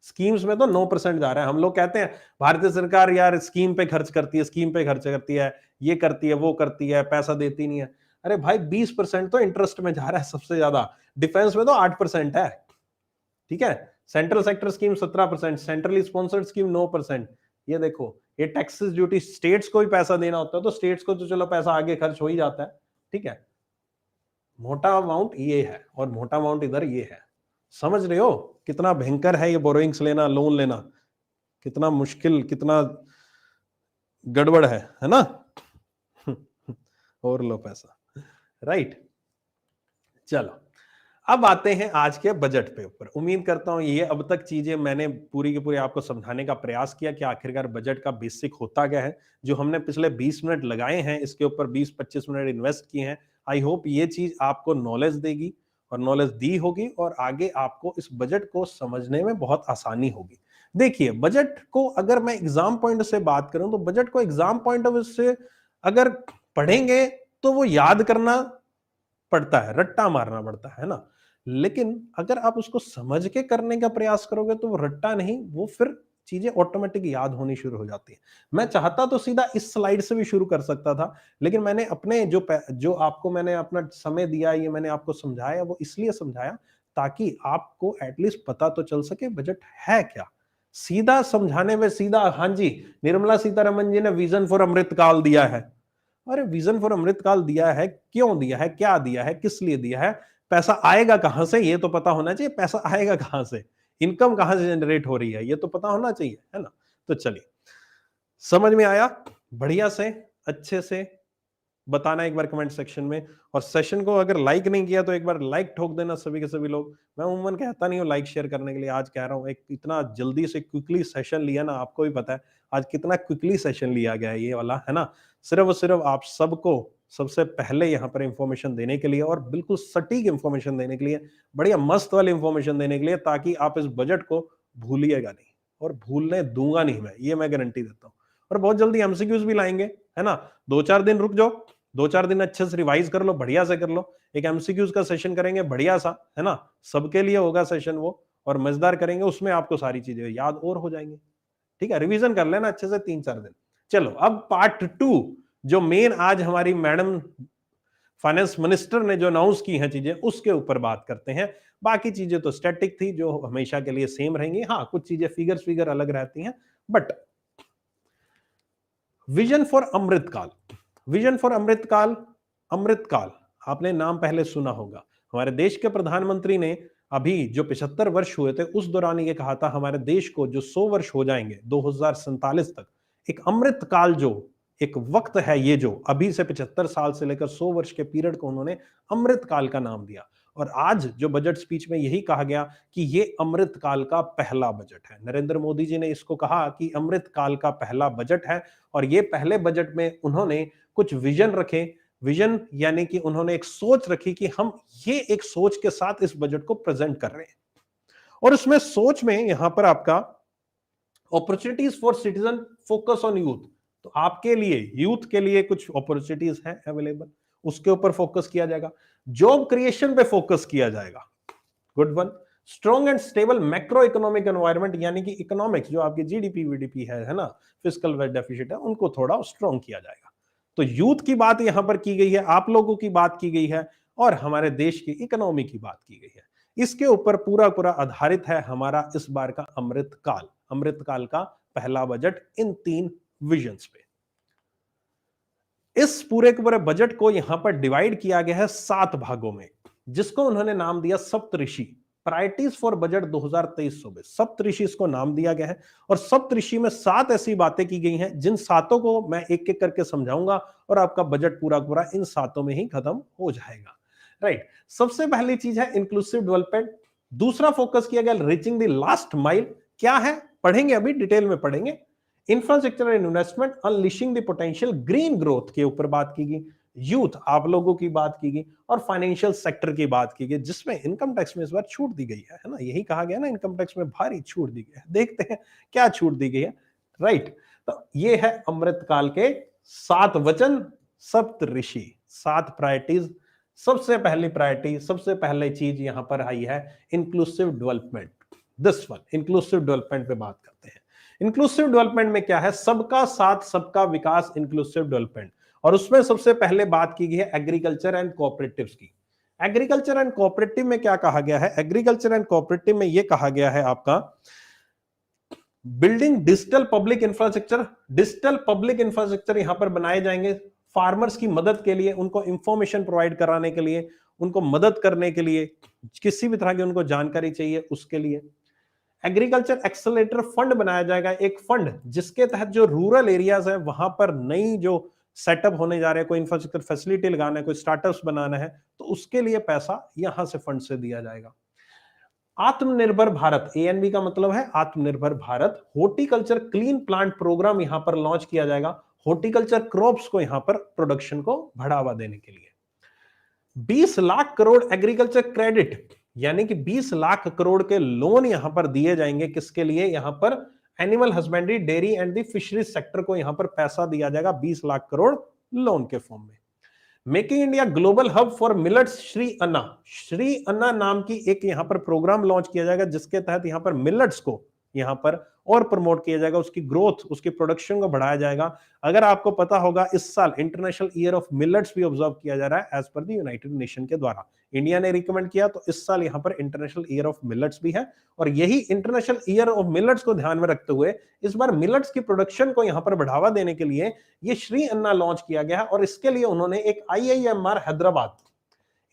स्कीम्स में तो 9% जा रहा है। हम लोग कहते हैं भारतीय सरकार यार स्कीम पे खर्च करती है, स्कीम पे खर्च करती है, ये करती है, वो करती है, पैसा देती नहीं है। अरे भाई 20% तो इंटरेस्ट में जा रहा है सबसे ज्यादा। डिफेंस में तो 8% है। ठीक है, central sector scheme 17%, centrally sponsored scheme 9%। ये देखो, ये टैक्सेस ड्यूटी स्टेट्स को भी पैसा देना होता है, तो स्टेट्स को तो चलो पैसा आगे खर्च हो ही जाता है। ठीक है, मोटा अमाउंट ये है और मोटा अमाउंट इधर ये है। समझ रहे हो कितना भयंकर है ये बोरोइंग्स लेना, लोन लेना, कितना मुश्किल, कितना गड़बड़ है ना। और लो पैसा, राइट। चलो अब आते हैं आज के बजट पे ऊपर। उम्मीद करता हूं ये अब तक चीजें मैंने पूरी की पूरी आपको समझाने का प्रयास किया कि आखिरकार बजट का बेसिक होता क्या है। जो हमने पिछले 20 मिनट लगाए हैं इसके ऊपर 20-25 मिनट इन्वेस्ट किए हैं। आई होप ये चीज आपको नॉलेज देगी और नॉलेज दी होगी, और आगे आपको इस बजट को समझने में बहुत आसानी होगी। देखिए, बजट को अगर मैं एग्जाम पॉइंट से बात करूं तो बजट को एग्जाम पॉइंट ऑफ व्यू से अगर पढ़ेंगे तो वो याद करना पड़ता है, रट्टा मारना पड़ता है ना। लेकिन अगर आप उसको समझ के करने का प्रयास करोगे तो वो रट्टा नहीं, वो फिर चीजें ऑटोमेटिक याद होनी शुरू हो जाती है। मैं चाहता तो सीधा इस स्लाइड से भी शुरू कर सकता था, लेकिन मैंने अपने जो आपको मैंने अपना समय दिया, ये मैंने आपको समझाया, वो इसलिए समझाया ताकि आपको एटलीस्ट पता तो चल सके बजट है क्या। सीधा समझाने में सीधा, हाँ जी निर्मला सीतारमन जी ने विजन फॉर अमृतकाल दिया है। अरे विजन फॉर अमृतकाल दिया है, क्यों दिया है, क्या दिया है, किस लिए दिया है, पैसा आएगा कहां से, ये तो पता होना चाहिए। पैसा आएगा कहां से, इनकम कहां से जनरेट हो रही है, ये तो पता होना चाहिए, है ना। तो चलिए, समझ में आया बढ़िया से, अच्छे से, बताना एक बार कमेंट सेक्शन में, और सेशन को अगर लाइक नहीं किया तो एक बार लाइक ठोक देना सभी के सभी लोग। मैं उम्मन कहता नहीं हूँ लाइक शेयर करने के लिए, आज कह रहा हूँ, एक इतना जल्दी से क्विकली सेशन लिया ना, आपको भी पता है आज कितना क्विकली सेशन लिया गया है ये वाला, है ना, सिर्फ और सिर्फ आप सबको सबसे पहले यहाँ पर इंफॉर्मेशन देने के लिए, और बिल्कुल सटीक इंफॉर्मेशन देने के लिए, बढ़िया मस्त वाली इंफॉर्मेशन देने के लिए, ताकि आप इस बजट को भूलिएगा नहीं, और भूलने दूंगा नहीं मैं, ये मैं गारंटी देता हूँ। और बहुत जल्दी एमसीक्यूज भी लाएंगे, है ना, 2-4 दिन रुक जाओ, 2-4 दिन अच्छे से रिवाइज कर लो, बढ़िया से कर लो, एक एमसीक्यूज का सेशन करेंगे बढ़िया सा, है ना, सबके लिए होगा सेशन वो, और मजेदार करेंगे, उसमें आपको सारी चीजें याद और हो जाएंगी। ठीक है, रिवीजन कर लेना अच्छे से 3-4 दिन। चलो अब पार्ट 2, जो मेन आज हमारी मैडम फाइनेंस मिनिस्टर ने जो अनाउंस की हैं चीजें, उसके ऊपर बात करते हैं। बाकी चीजें तो स्टैटिक थी, जो हमेशा के लिए सेम रहेंगी। हाँ, कुछ चीजें फिगर अलग रहती हैं, but vision for Amrit Kaal, vision for Amrit Kaal, Amrit Kaal आपने नाम पहले सुना होगा। हमारे देश के प्रधानमंत्री ने अभी जो 75 वर्ष हुए थे, उस दौरान ये कहा था हमारे देश को जो 100 वर्ष हो जाएंगे 2047 तक, एक अमृतकाल, जो एक वक्त है, ये जो अभी से 75 साल से लेकर 100 वर्ष के पीरियड को उन्होंने अमृतकाल का नाम दिया। और आज जो बजट स्पीच में यही कहा गया कि ये अमृतकाल का पहला बजट है। नरेंद्र मोदी जी ने इसको कहा कि अमृतकाल का पहला बजट है, और ये पहले बजट में उन्होंने कुछ विजन रखे। विजन यानी कि उन्होंने एक सोच रखी कि हम ये एक सोच के साथ इस बजट को प्रेजेंट कर रहे हैं। और उसमें सोच में यहां पर आपका opportunities for citizen, focus on youth, तो आपके लिए, यूथ के लिए कुछ अपॉर्चुनिटीज हैं अवेलेबल, उसके ऊपर फोकस किया जाएगा। जॉब क्रिएशन पे फोकस किया जाएगा, good one. Strong and stable macro economic environment, यानी कि इकोनॉमिक्स जो आपकी जीडीपी वीडीपी है ना, फिस्कल डेफिसिट है, उनको थोड़ा स्ट्रॉन्ग किया जाएगा। तो यूथ की बात यहां पर की गई है, आप लोगों की बात की गई है, और हमारे देश की इकोनॉमी की बात की गई है। इसके ऊपर पूरा पूरा आधारित है हमारा इस बार का अमृतकाल, अमृतकाल का पहला बजट, इन 3 विजन्स पे। इस पूरे के पूरे बजट को यहां पर डिवाइड किया गया है 7 भागों में, जिसको उन्होंने नाम दिया सप्तऋषि, प्रायोरिटीज फॉर बजट 2023-24, सप्तऋषि इसको नाम दिया गया है। और सप्तऋषि में 7 ऐसी बातें की गई हैं, जिन 7 को मैं एक एक करके समझाऊंगा, और आपका बजट पूरा पूरा इन 7 में ही खत्म हो जाएगा, राइट। सबसे पहली चीज है इंक्लूसिव डेवलपमेंट। दूसरा फोकस किया गया रीचिंग द लास्ट माइल। क्या है, पढ़ेंगे, अभी डिटेल में पढ़ेंगे। Infrastructure and investment, unleashing the potential, green growth के ऊपर बात की गई, यूथ आप लोगों की बात की गई, और फाइनेंशियल सेक्टर की बात की गई, जिसमें इनकम टैक्स में इस बार छूट दी गई है ना, यही कहा गया ना, इनकम टैक्स में भारी छूट दी गई है। देखते हैं क्या छूट दी गई है, राइट। तो ये है अमृतकाल के 7 वचन, सप्तऋषि, 7 प्रायोरिटीज। सबसे पहली प्रायोरिटी, सबसे पहले चीज यहां पर आई है inclusive development. This one, inclusive development पे बात करते हैं। इंक्लूसिव डेवलपमेंट में क्या है, सबका साथ सबका विकास, इंक्लूसिव डेवलपमेंट। और उसमें सबसे पहले बात की गई है एग्रीकल्चर एंड कोऑपरेटिव्स की। एग्रीकल्चर एंड कोऑपरेटिव में क्या कहा गया है, एग्रीकल्चर एंड कोऑपरेटिव में यह कहा गया है आपका building digital public infrastructure. Digital public infrastructure यहां पर बनाए जाएंगे फार्मर्स की मदद के लिए, उनको इंफॉर्मेशन प्रोवाइड कराने के लिए, उनको मदद करने के लिए, किसी भी तरह की उनको जानकारी चाहिए उसके लिए। एग्रीकल्चर एक्सेलरेटर फंड बनाया जाएगा, एक फंड जिसके तहत जो रूरल एरियाज है वहां पर नई जो सेटअप होने जा रहे हैं, कोई इंफ्रास्ट्रक्चर फैसिलिटी लगाना है, कोई स्टार्टअप्स बनाना है, तो उसके लिए पैसा यहां से फंड से दिया जाएगा। आत्मनिर्भर भारत, एएनबी का मतलब है Atmanirbhar Bharat. Horticulture clean plant programme यहां पर लॉन्च किया जाएगा, हॉर्टिकल्चर क्रॉप्स को यहां पर प्रोडक्शन को बढ़ावा देने के लिए। 20 लाख करोड़ एग्रीकल्चर क्रेडिट, यानी कि 20 लाख करोड़ के लोन यहां पर दिए जाएंगे, किसके लिए, यहां पर animal husbandry, dairy and the fisheries sector को यहां पर पैसा दिया जाएगा 20 लाख करोड़ लोन के फॉर्म में। Making India global hub for millets, Shri Anna, Shri Anna नाम की एक यहां पर प्रोग्राम लॉन्च किया जाएगा, जिसके तहत यहां पर मिलेट्स को यहां पर और प्रमोट किया जाएगा, उसकी ग्रोथ, उसकी प्रोडक्शन को बढ़ाया जाएगा। अगर आपको पता होगा, इस साल इंटरनेशनल ईयर ऑफ मिलेट्स भी ऑब्जर्व किया जा रहा है एज पर द यूनाइटेड नेशन के द्वारा। इंडिया ने रिकमेंड किया, तो इस साल यहां पर इंटरनेशनल ईयर ऑफ मिलेट्स भी है। और यही इंटरनेशनल ईयर ऑफ मिलेट्स को ध्यान में रखते हुए इस बार मिलेट्स की प्रोडक्शन को यहां पर बढ़ावा देने के लिए ये श्री अन्ना लॉन्च किया गया है। और इसके लिए उन्होंने एक IIMR Hyderabad,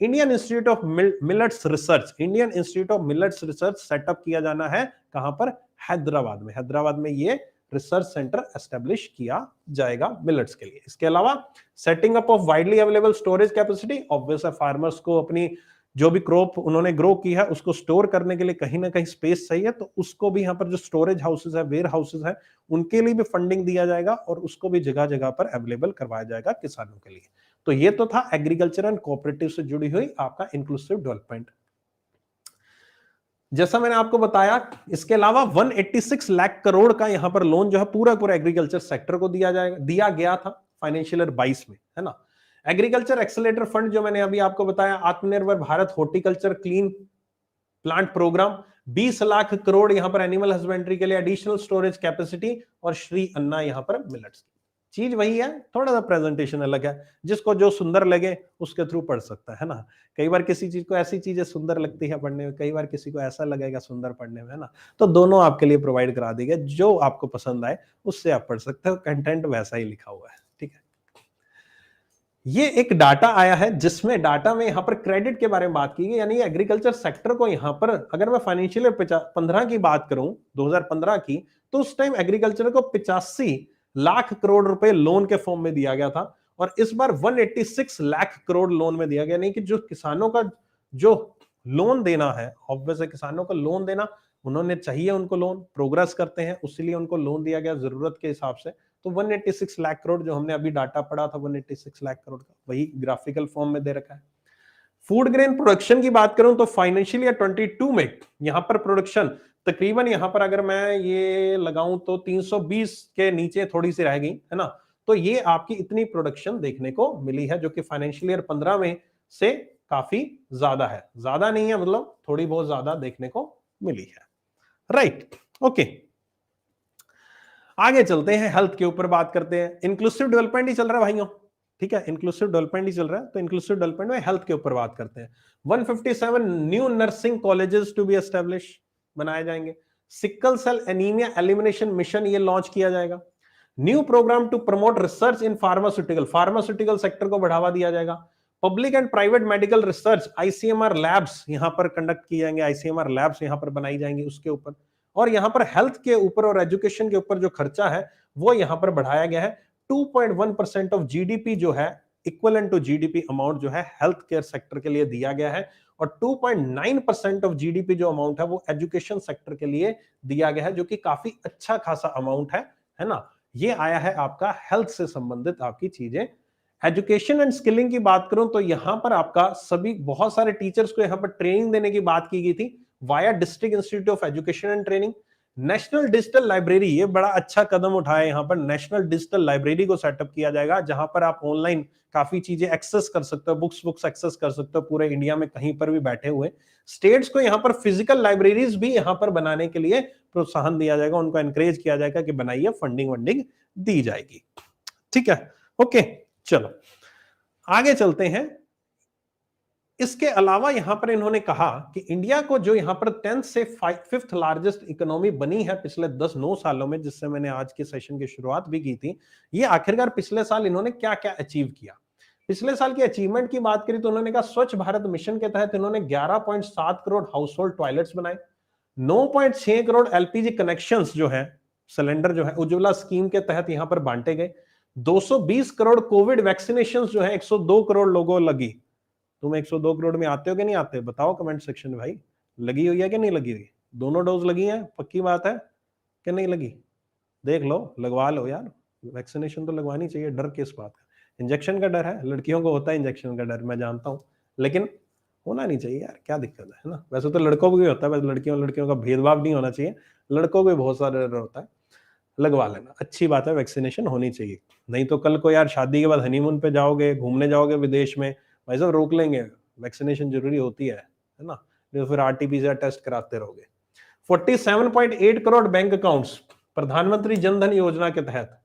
Indian institute of millets research, Indian institute of millets research setup किया जाना है, कहां पर, हैदराबाद में। हैदराबाद में ये रिसर्च सेंटर एस्टेब्लिश किया जाएगा मिलेट्स के लिए। इसके अलावा setting up of widely available storage capacity, obvious है फार्मर्स को अपनी जो भी क्रॉप उन्होंने ग्रो की है उसको स्टोर करने के लिए कहीं ना कहीं स्पेस चाहिए, तो उसको भी यहाँ पर जो स्टोरेज हाउसेज है, वेयर हाउसेज है, उनके लिए भी फंडिंग दिया जाएगा और उसको भी जगह जगह पर अवेलेबल करवाया जाएगा किसानों के लिए। तो ये तो था एग्रीकल्चर एंड कोऑपरेटिव से जुड़ी हुई आपका इंक्लूसिव डेवलपमेंट। जैसा मैंने आपको बताया, इसके अलावा 186 लाख करोड़ का यहां पर लोन जो है पूरा पूरा एग्रीकल्चर सेक्टर को दिया गया था फाइनेंशियल ईयर 22 में, है ना। एग्रीकल्चर एक्सेलेरेटर फंड जो मैंने अभी आपको बताया, Atmanirbhar Bharat horticulture clean plant programme, 20 lakh crore यहां पर एनिमल हस्बेंड्री के लिए, एडिशनल स्टोरेज कैपेसिटी, और श्री अन्ना यहां पर मिलेट्स। चीज वही है, थोड़ा सा प्रेजेंटेशन अलग है, जिसको जो सुंदर लगे उसके थ्रू पढ़ सकता है ना। कई बार किसी चीज को ऐसी चीजें सुंदर लगती है पढ़ने में, कई बार किसी को ऐसा लगेगा सुंदर पढ़ने में, है ना। तो दोनों आपके लिए प्रोवाइड करा दी गई, जो आपको पसंद आए उससे आप पढ़ सकते हो, कंटेंट वैसा ही लिखा हुआ है, ठीक है। ये एक डाटा आया है जिसमें डाटा में यहां पर क्रेडिट के बारे में बात की गई, यानी एग्रीकल्चर सेक्टर को यहां पर, अगर मैं फाइनेंशियल 15 की बात करूं, 2015 की, तो उस टाइम एग्रीकल्चर को 85 लाख करोड़ रुपए लोन के फॉर्म में दिया गया था, और इस बार 186 लाख करोड़ लोन में दिया गया। नहीं कि जो किसानों का जो लोन देना है, ऑब्वियस है किसानों को लोन देना, उन्होंने चाहिए, उनको लोन प्रोग्रेस करते हैं, उसलिए उनको लोन दिया गया जरूरत के हिसाब से। तो 186 लाख करोड़ जो हमने अभी डाटा पढ़ा था 186 लाख करोड़ का, वही ग्राफिकल फॉर्म में दे रखा है। फूड ग्रेन प्रोडक्शन की बात करूं तो फाइनेंशियल ईयर 22 में यहां पर प्रोडक्शन तकरीबन, यहां पर अगर मैं ये लगाऊं तो 320 के नीचे थोड़ी सी रह गई, है ना। तो ये आपकी इतनी प्रोडक्शन देखने को मिली है, जो कि फाइनेंशियल ईयर 15 में से काफी ज्यादा है, ज्यादा नहीं है मतलब थोड़ी बहुत ज्यादा देखने को मिली है, राइट। ओके, आगे चलते हैं, हेल्थ के ऊपर बात करते हैं। इंक्लूसिव डेवलपमेंट ही चल रहा है भाइयों, ठीक है, इंक्लूसिव डेवलपमेंट ही चल रहा है, तो इंक्लूसिव डेवलपमेंट में हेल्थ के ऊपर बात करते हैं। 157 new nursing colleges to be establish, बनाए जाएंगे। Sickle cell anaemia elimination mission ये लॉन्च किया जाएगा। New programme to promote research in pharmaceutical, pharmaceutical sector को बढ़ावा दिया जाएगा। Public and private medical research ICMR labs यहां पर कंडक्ट किए जाएंगे, आईसीएमआर लैब्स यहां पर बनाई जाएंगी उसके ऊपर। और यहां पर हेल्थ के ऊपर और एजुकेशन के ऊपर जो खर्चा है वो यहां पर बढ़ाया गया है। 2.1% ऑफ जीडीपी जो है, इक्विवेलेंट टू जीडीपी अमाउंट जो है हेल्थ केयर सेक्टर के लिए दिया गया है, और 2.9% ऑफ जीडीपी जो अमाउंट है वो एजुकेशन सेक्टर के लिए दिया गया है, जो कि काफी अच्छा खासा अमाउंट है ना। ये आया है आपका हेल्थ से संबंधित आपकी चीजें। एजुकेशन एंड स्किलिंग की बात करूं तो यहां पर आपका सभी बहुत सारे टीचर्स को यहां पर ट्रेनिंग देने की बात की गई थी via district institute of education and training. National digital library, ये बड़ा अच्छा कदम उठाया, यहां पर नेशनल डिजिटल लाइब्रेरी को सेटअप किया जाएगा, जहां पर आप ऑनलाइन काफी चीजें एक्सेस कर सकते हो, बुक्स एक्सेस कर सकते हो पूरे इंडिया में कहीं पर भी बैठे हुए। स्टेट्स को यहां पर फिजिकल लाइब्रेरीज भी यहां पर बनाने के लिए प्रोत्साहन दिया जाएगा, उनको एनकरेज किया जाएगा कि बनाइए, फंडिंग वंडिंग दी जाएगी, ठीक है। ओके, चलो आगे चलते हैं। इसके अलावा यहां पर इन्होंने कहा कि इंडिया को जो यहां पर 10th से 5th लार्जेस्ट इकोनॉमी बनी है पिछले 10-9 सालों में, जिससे मैंने आज के सेशन की शुरुआत भी की थी, ये आखिरकार पिछले साल इन्होंने क्या क्या अचीव किया। पिछले साल की अचीवमेंट की बात करी तो उन्होंने कहा स्वच्छ भारत मिशन के तहत इन्होंने 11.7 करोड़ हाउस होल्ड टॉयलेट्स बनाए, 9.6 करोड़ एलपीजी कनेक्शंस जो है, सिलेंडर जो है उज्ज्वला स्कीम के तहत यहां पर बांटे गए, 220 करोड़ कोविड वैक्सीनेशन जो है 102 करोड़ लोगों लगी। तुम 102 करोड़ में आते हो कि नहीं आते, बताओ कमेंट सेक्शन में भाई, लगी हुई है कि नहीं लगी हुई, दोनों डोज लगी हैं, पक्की बात है कि नहीं लगी, देख लो, लगवा लो यार, वैक्सीनेशन तो लगवानी चाहिए, डर किस बात का, इंजेक्शन का डर है, लड़कियों को होता है इंजेक्शन का डर, मैं जानता हूं, लेकिन होना नहीं चाहिए यार, क्या दिक्कत है ना। वैसे तो लड़कों को भी होता है, वैसे लड़कियों का भेदभाव नहीं होना चाहिए, लड़कों को भी बहुत सारा डर होता है, लगवा लेना, अच्छी बात है, वैक्सीनेशन होनी चाहिए। नहीं तो कल को यार शादी के बाद हनीमून पे जाओगे, घूमने जाओगे विदेश में, भाई साहब रोक लेंगे, वैक्सीनेशन जरूरी होती है ना, तो फिर आरटीपीसीआर टेस्ट कराते रहोगे। 47.8 करोड़ बैंक अकाउंट्स प्रधानमंत्री जनधन योजना के तहत,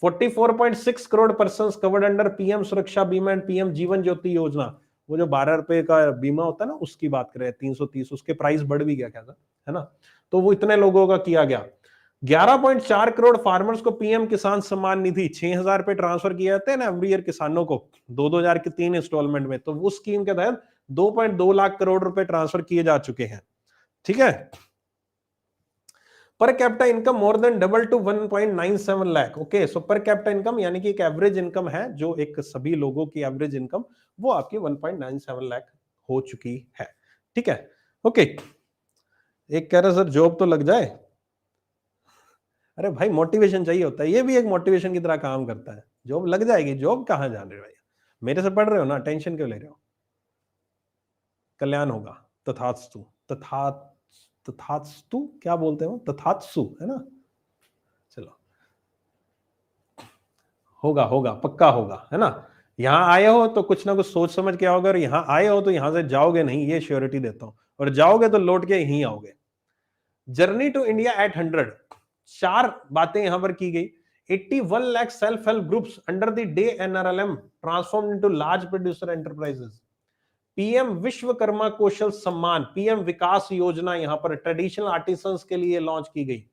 44.6 crore persons covered under PM सुरक्षा बीमा एंड पीएम जीवन ज्योति योजना, वो जो 12 रुपए का बीमा होता है ना, उसकी बात करें 330, उसके प्राइस बढ़ भी गया क्या था, है ना, तो वो इतने लोगों का किया गया। 11.4 करोड़ फार्मर्स को पीएम किसान सम्मान निधि 6,000 रुपए ट्रांसफर किए जाते हैं ना एवरी ईयर किसानों को, 2,000 के 3 इंस्टॉलमेंट में, तो उस स्कीम के तहत 2.2 लाख करोड़ रुपए ट्रांसफर किए जा चुके हैं, ठीक है। Per capita income more than double to 1.97 lakh. Okay, so per capita income यानी कि एक एवरेज इनकम है, जो एक सभी लोगों की एवरेज इनकम, वो आपकी 1.97 लाख हो चुकी है। ठीक है, ओके। एक कह रहा सर जॉब तो लग जाए। अरे भाई मोटिवेशन चाहिए होता है, ये भी एक मोटिवेशन की तरह काम करता है। जॉब लग जाएगी, जॉब कहां जान रहे हो भैया, मेरे से पढ़ रहे हो ना, टेंशन क्यों ले रहे हो। कल्याण होगा, तथास्तु। तथास्तु क्या बोलते हो, तथात्सु है ना। चलो, होगा होगा, पक्का होगा, है ना। यहां आए हो तो कुछ ना कुछ सोच समझ के आओगे, और यहां आए हो तो यहां से जाओगे नहीं, ये श्योरिटी देता हूं, और जाओगे तो लौट के यहीं आओगे। जर्नी टू इंडिया एट 100, चार बातें यहां पर की गई। 81 lakh self help groups under the DAY NRLM transform into large producer enterprises. PM Vishwakarma Kaushal Samman, PM विकास योजना यहां पर ट्रेडिशनल आर्टिसंस के लिए लॉन्च की गई।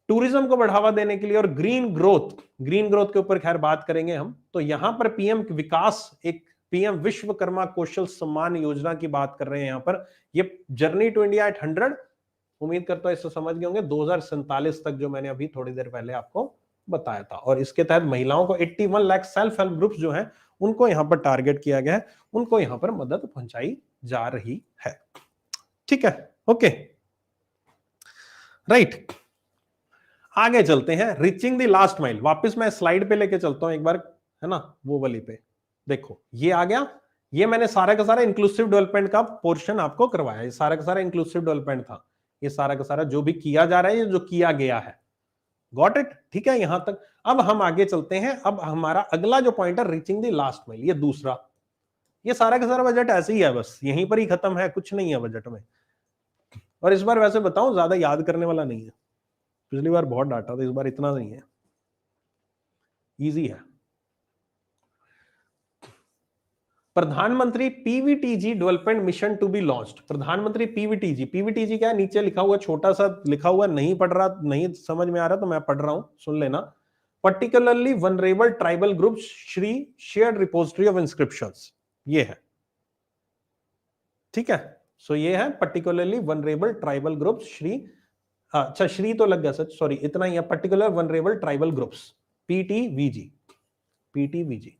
टूरिज्म को बढ़ावा देने के लिए, और ग्रीन ग्रोथ के ऊपर खैर बात करेंगे हम। तो यहां पर पीएम विकास, एक पीएम विश्वकर्मा कौशल सम्मान योजना की बात कर रहे हैं यहां पर। ये जर्नी टू इंडिया एट 100, उम्मीद करता हूं इससे समझ गए होंगे, 2047 तक, जो मैंने अभी थोड़ी देर पहले आपको बताया था। और इसके तहत महिलाओं को 81 लाख सेल्फ हेल्प ग्रुप्स जो हैं, उनको यहां पर टारगेट किया गया है, उनको यहां पर मदद पहुंचाई जा रही है। ठीक है, ओके, राइट। आगे चलते हैं, रीचिंग द लास्ट माइल। वापस मैं स्लाइड पे लेके चलता हूं एक बार, है ना, वो वाली पे। देखो ये आ गया, ये मैंने सारा का सारा इंक्लूसिव डेवलपमेंट का पोर्शन आपको करवाया, ये सारा का सारा इंक्लूसिव डेवलपमेंट था, ये सारा का सारा जो भी किया जा रहा है, ये जो किया गया है। गॉट इट, ठीक है यहां तक। अब हम आगे चलते हैं, अब हमारा अगला जो पॉइंट है रीचिंग द लास्ट माइल, ये दूसरा। ये सारा का सारा बजट ऐसे ही है, बस यहीं पर ही खत्म है, कुछ नहीं है बजट में। और इस बार वैसे बताऊं, ज्यादा याद करने वाला नहीं है, पिछली बार बहुत डाटा था, इस बार इतना नहीं है, इजी है। प्रधानमंत्री PVTG development mission to be launched. प्रधानमंत्री पीवीटीजी, पीवीटीजी क्या है, नीचे लिखा हुआ, छोटा सा लिखा हुआ, नहीं पढ़ रहा, नहीं समझ में आ रहा तो मैं पढ़ रहा हूं, सुन लेना। Particularly vulnerable tribal group Shri shared repository of inscriptions, ये है। ठीक है, सो ये है particularly vulnerable tribal group Shri, अच्छा श्री तो लग गया सच, सॉरी, इतना ही है, पर्टिकुलर वनरेबल ट्राइबल ग्रुप्स, पीटीवीजी, पीटीवीजी।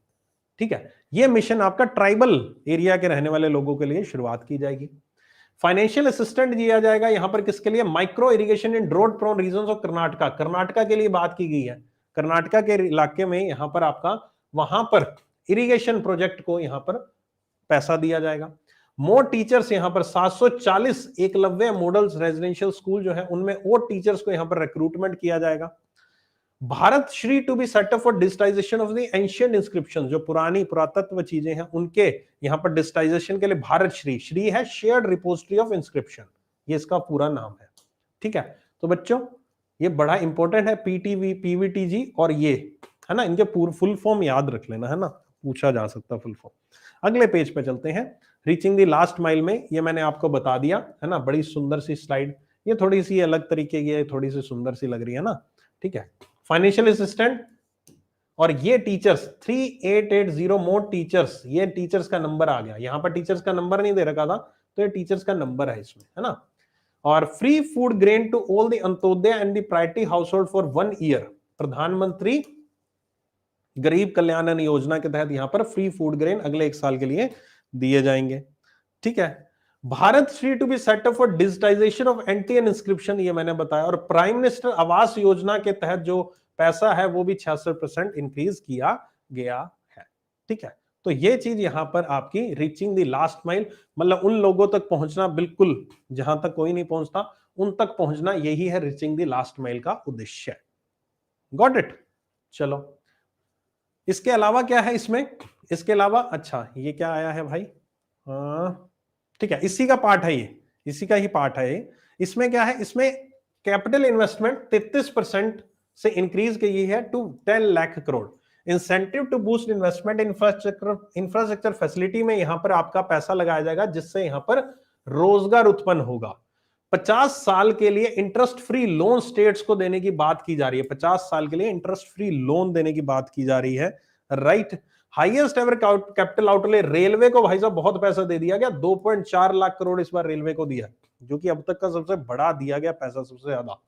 ठीक है, ये मिशन आपका ट्राइबल एरिया के रहने वाले लोगों के लिए शुरुआत की जाएगी। फाइनेंशियल असिस्टेंट दिया जाएगा यहां पर किसके लिए, micro irrigation in drought prone regions of Karnataka, Karnataka के लिए बात की गई है। कर्नाटका के इलाके में यहां पर आपका, वहां पर इरिगेशन प्रोजेक्ट को यहां पर पैसा दिया जाएगा। मोर टीचर्स, यहां पर 740 एकलव्य मॉडल रेजिडेंशियल स्कूल जो है, उनमें और टीचर्स को यहां पर रिक्रूटमेंट किया जाएगा। Bharat Shri to be set up for digitisation of the ancient inscription, जो पुरानी पुरातत्व चीजें हैं उनके यहां पर डिजिटाइजेशन के लिए भारत श्री, श्री है शेयर्ड रिपोजिटरी ऑफ इंस्क्रिप्शन, ये इसका पूरा नाम है। ठीक है, तो बच्चों ये बड़ा इंपॉर्टेंट है, पीटीवी पीवीटीजी, और ये है ना, इनके फुल फॉर्म याद रख लेना, है ना, पूछा जा सकता फुल फॉर्म। अगले पेज पे चलते हैं, रीचिंग द लास्ट माइल में ये मैंने आपको बता दिया, है ना, बड़ी सुंदर सी स्लाइड, ये थोड़ी सी अलग तरीके की है, थोड़ी सी सुंदर सी लग रही है ना। ठीक है, फाइनेंशियल असिस्टेंट, और ये टीचर्स 3880 मोर टीचर्स, ये टीचर्स का नंबर आ गया, यहां पर टीचर्स का नंबर नहीं दे रखा था, तो ये टीचर्स का नंबर है इसमें, है ना। और free food grain to all the Antyodaya and the priority household for 1 year, प्रधानमंत्री गरीब कल्याण अन्न योजना के तहत यहां पर फ्री फूड ग्रेन अगले 1 साल के लिए दिए जाएंगे। ठीक है, Bharat Shri to be set up for digitisation of anti inscription, ये मैंने बताया। और प्राइम मिनिस्टर आवास योजना के तहत जो पैसा है वो भी 66% इंक्रीज किया गया है। ठीक है, तो ये चीज यहां पर आपकी रीचिंग द लास्ट माइल, मतलब उन लोगों तक पहुंचना, बिल्कुल जहां तक कोई नहीं पहुंचता उन तक पहुंचना, यही है रीचिंग द लास्ट माइल का उद्देश्य। गॉट इट, चलो इसके अलावा क्या है इसमें, इसके अलावा, अच्छा ये क्या आया है भाई, ठीक है, इसी का पार्ट है ये, इसी का ही पार्ट है ये। इसमें क्या है, इसमें कैपिटल इन्वेस्टमेंट 33% से इंक्रीज की है to 10 lakh crore. Incentive to boost investment infrastructure facility में यहां पर आपका पैसा लगाया जाएगा, जिससे यहां पर रोजगार उत्पन्न होगा। 50 साल के लिए इंटरेस्ट फ्री लोन स्टेट्स को देने की बात की जा रही है, 50 साल के लिए इंटरेस्ट फ्री लोन देने की बात की जा रही है, right. Highest ever capital outlay, railway को भाई साहब बहुत पैसा दे दिया गया, 2.4 लाख करोड़ इस बार रेलवे को दिया, जो कि अब तक का सबसे बड़ा दिया गया पैसा, सबसे ज्यादा।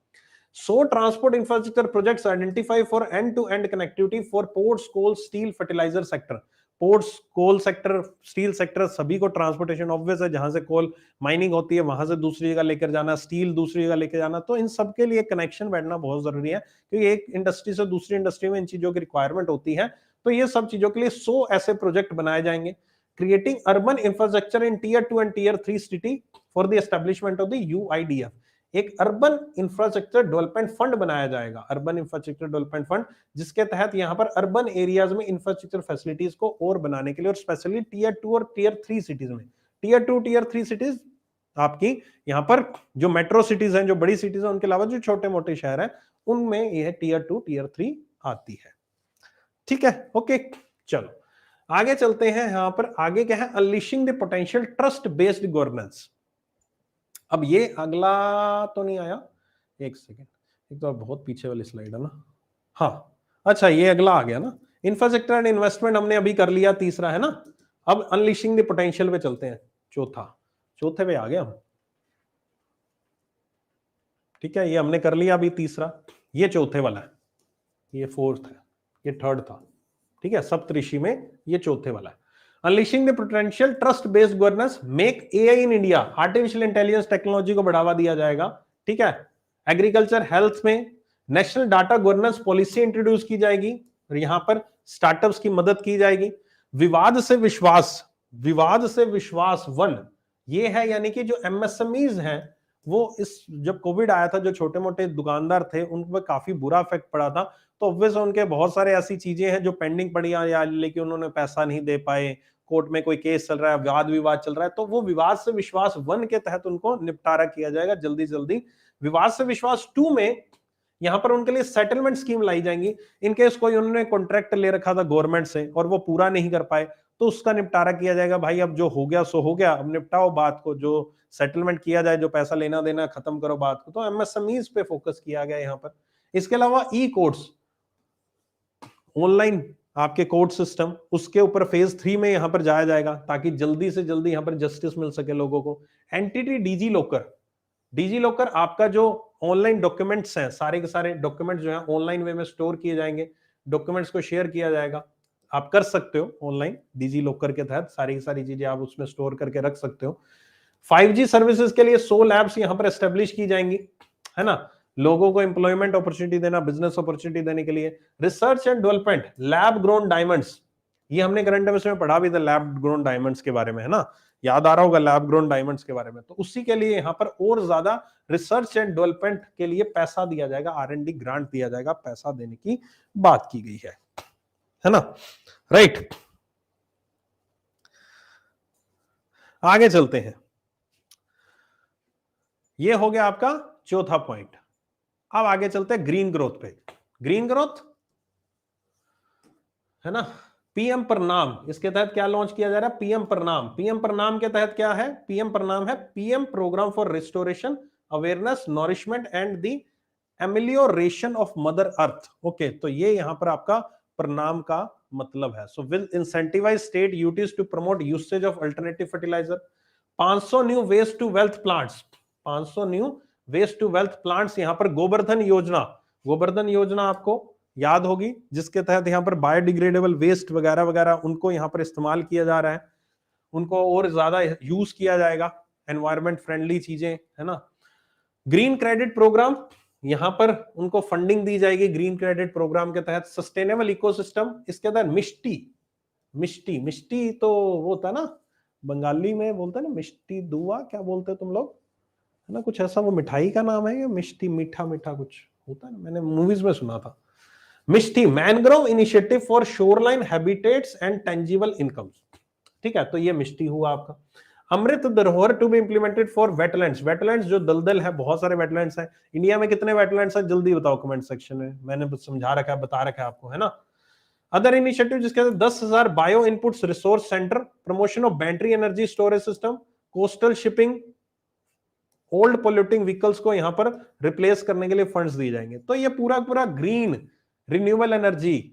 100 transport infrastructure projects identify for end to end connectivity for ports, coal, steel, fertiliser sector. Ports, coal sector, steel sector, सभी को ट्रांसपोर्टेशन ऑब्वियस है, जहां से कोल माइनिंग होती है वहां से दूसरी जगह लेकर जाना, स्टील दूसरी जगह लेकर जाना, तो इन सब के लिए कनेक्शन बैठना बहुत जरूरी है, क्योंकि एक इंडस्ट्री से दूसरी इंडस्ट्री में इन चीजों की रिक्वायरमेंट होती है। तो ये सब चीजों के लिए 100 ऐसे प्रोजेक्ट बनाए जाएंगे। Creating urban infrastructure in tier 2 and tier 3 city for the establishment of the UIDF. एक अर्बन इंफ्रास्ट्रक्चर डेवलपमेंट फंड बनाया जाएगा, अर्बन इंफ्रास्ट्रक्चर डेवलपमेंट फंड, जिसके तहत यहां पर अर्बन एरियाज में इंफ्रास्ट्रक्चर फैसिलिटीज को और बनाने के लिए, और स्पेशली टीयर 2 और टीयर 3 सिटीज में। टीयर 2 टीयर 3 सिटीज आपकी यहां पर जो मेट्रो सिटीज हैं, जो बड़ी सिटीज हैं, उनके अलावा जो छोटे मोटे शहर हैं, उनमें यह टीयर 2 टीयर 3 आती है। ठीक है, ओके, चलो आगे चलते हैं। यहां पर आगे क्या है, unleashing the potential trust based governance. अब ये अगला तो नहीं आया, एक सेकेंड, एक तो बहुत पीछे वाली स्लाइड है ना। हाँ, अच्छा ये अगला आ गया ना, इंफ्रास्ट्रक्चर एंड इन्वेस्टमेंट हमने अभी कर लिया, तीसरा है ना। अब अनलीशिंग द पोटेंशियल पे चलते हैं, चौथे पे आ गया हम। ठीक है, ये हमने कर लिया अभी तीसरा, ये चौथे वाला है, ये फोर्थ है, ये थर्ड था। ठीक है, सप्तऋषि में ये चौथे वाला है। Unleashing the potential trust based governance, make AI in India, artificial intelligence technology को बढ़ावा दिया जाएगा। ठीक है, एग्रीकल्चर हेल्थ में national data governance policy introduce की जाएगी, और यहां पर स्टार्टअप्स की मदद की जाएगी। विवाद से विश्वास, विवाद से विश्वास 1 ये है, यानी कि जो एमएसएमईज हैं वो इस जब कोविड आया था, जो छोटे मोटे दुकानदार थे उन पर काफी बुरा इफेक्ट पड़ा था, तो ऑब्वियस उनके बहुत सारे ऐसी चीजें हैं जो पेंडिंग पड़ी या लेकिन उन्होंने पैसा नहीं दे पाए, कोर्ट में कोई केस चल रहा है, वाद विवाद चल रहा है, तो वो विवाद से विश्वास 1 के तहत उनको निपटारा किया जाएगा जल्दी जल्दी। विवाद से विश्वास 2 में यहां पर उनके लिए सेटलमेंट स्कीम लाई जाएंगी। इनकेस कोई उन्होंने कॉन्ट्रैक्ट ले रखा था गवर्नमेंट से और वो पूरा नहीं कर पाए, तो उसका निपटारा किया जाएगा। भाई अब जो हो गया सो हो गया, अब निपटाओ बात को, जो सेटलमेंट किया जाए, जो पैसा लेना देना खत्म करो बात को। तो एमएसएमईज पे फोकस किया गया यहाँ पर। इसके अलावा ई कोर्ट्स, ऑनलाइन आपके कोर्ट सिस्टम, उसके ऊपर फेज 3 में यहां पर जाया जाएगा, ताकि जल्दी से जल्दी यहां पर जस्टिस मिल सके लोगों को। Entity DG locker, DG locker आपका जो ऑनलाइन डॉक्यूमेंट्स हैं, सारे के सारे डॉक्यूमेंट्स जो हैं ऑनलाइन वे में स्टोर किए जाएंगे, डॉक्यूमेंट्स को शेयर किया जाएगा। आप कर सकते हो ऑनलाइन डीजी लॉकर के तहत सारी की सारी चीजें आप उसमें स्टोर करके रख सकते हो। 5G सर्विसेज के लिए 100 लैब्स यहां पर एस्टेब्लिश की जाएंगी, है ना, लोगों को एम्प्लॉयमेंट अपॉर्चुनिटी देना, बिजनेस अपॉर्चुनिटी देने के लिए। Research and development, lab grown diamonds, ये हमने करंट अफेयर्स में पढ़ा भी था, लैब ग्रोन डायमंड्स के बारे में, है ना, याद आ रहा होगा लैब ग्रोन डायमंड्स के बारे में। तो उसी के लिए यहां पर और ज्यादा रिसर्च एंड डेवलपमेंट के लिए पैसा दिया जाएगा, R&D ग्रांट दिया जाएगा, पैसा देने की बात की गई है ना, राइट। आगे चलते हैं, ये हो गया आपका चौथा पॉइंट। अब आगे चलते हैं ग्रीन ग्रोथ पे। ग्रीन ग्रोथ है ना, पीएम प्रणाम, इसके तहत क्या लॉन्च किया जा रहा है, पीएम प्रणाम। पीएम प्रणाम के तहत क्या है, पीएम प्रणाम है PM programme for restoration, awareness, nourishment and the amelioration of mother earth. Okay, तो ये यहां पर आपका प्रणाम का मतलब है। So will incentivise state utilities to promote usage of alternative fertiliser. 500 new waste to wealth plants, 500 new waste to wealth plants. यहां पर गोवर्धन योजना, गोवर्धन योजना आपको याद होगी, जिसके तहत यहां पर बायोडिग्रेडेबल वेस्ट वगैरह वगैरह उनको यहां पर इस्तेमाल किया जा रहा है, उनको और ज्यादा यूज किया जाएगा, एनवायरमेंट फ्रेंडली चीजें, है ना। ग्रीन क्रेडिट प्रोग्राम, यहां पर उनको फंडिंग दी जाएगी ग्रीन क्रेडिट प्रोग्राम के तहत। सस्टेनेबल इकोसिस्टम, इसके तहत मिष्टी, मिष्टी, मिष्टी तो वो होता है ना, बंगाली में बोलते हैं ना मिष्टी दुआ, क्या बोलते हैं तुम लोग, है ना, कुछ ऐसा, वो मिठाई का नाम है, या मिष्टी, मीठा मीठा कुछ होता है ना, मैंने मूवीज में सुना था। Mishti, mangrove initiative for shoreline habitats and tangible incomes. ठीक है, तो ये मिष्टी हुआ आपका। Amrit Dharohar to be implemented for wetlands, wetlands जो दलदल है, बहुत सारे वेटलैंड्स हैं इंडिया में। कितने वेटलैंड्स हैं जल्दी बताओ कमेंट सेक्शन में, मैंने समझा रखा है, बता रखा है आपको, है ना। अदर इनिशिएटिव जिसके अंदर 10,000 bio inputs resource centre, promotion of battery energy storage system, coastal shipping, old polluting vehicles को यहां पर रिप्लेस करने के लिए फंड्स दिए जाएंगे। तो ये पूरा पूरा ग्रीन रिन्यूएबल एनर्जी,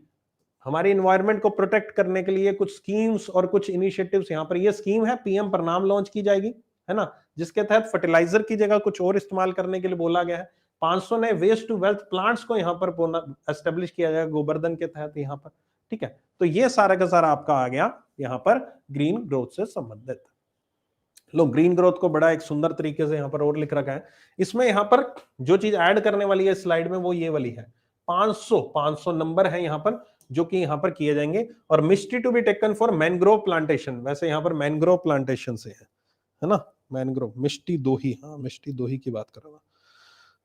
हमारी एनवायरनमेंट को प्रोटेक्ट करने के लिए कुछ स्कीम्स और कुछ इनिशिएटिव्स यहां पर, ये स्कीम है पीएम प्रणाम लॉन्च की जाएगी, है ना, जिसके तहत फर्टिलाइजर की जगह कुछ और इस्तेमाल करने के लिए बोला गया है। 500 नए वेस्ट टू वेल्थ प्लांट्स को यहाँ पर एस्टेब्लिश किया जाएगा गोवर्धन के तहत यहाँ पर, ठीक है। तो ये सारा का सारा आपका आ गया यहाँ पर ग्रीन ग्रोथ से संबंधित। लो, ग्रीन ग्रोथ को बड़ा एक सुंदर तरीके से यहाँ पर और लिख रखा है। इसमें यहाँ पर जो चीज ऐड करने वाली है स्लाइड में वो ये वाली है, 500 नंबर है यहाँ पर जो कि यहाँ पर किए जाएंगे। और Mishti to be taken for mangrove plantation, वैसे यहाँ पर मैनग्रोव प्लांटेशन से है ना, मैनग्रोव मिष्टी दोही, हाँ मिष्टी दोही की बात कर रहा हूँ।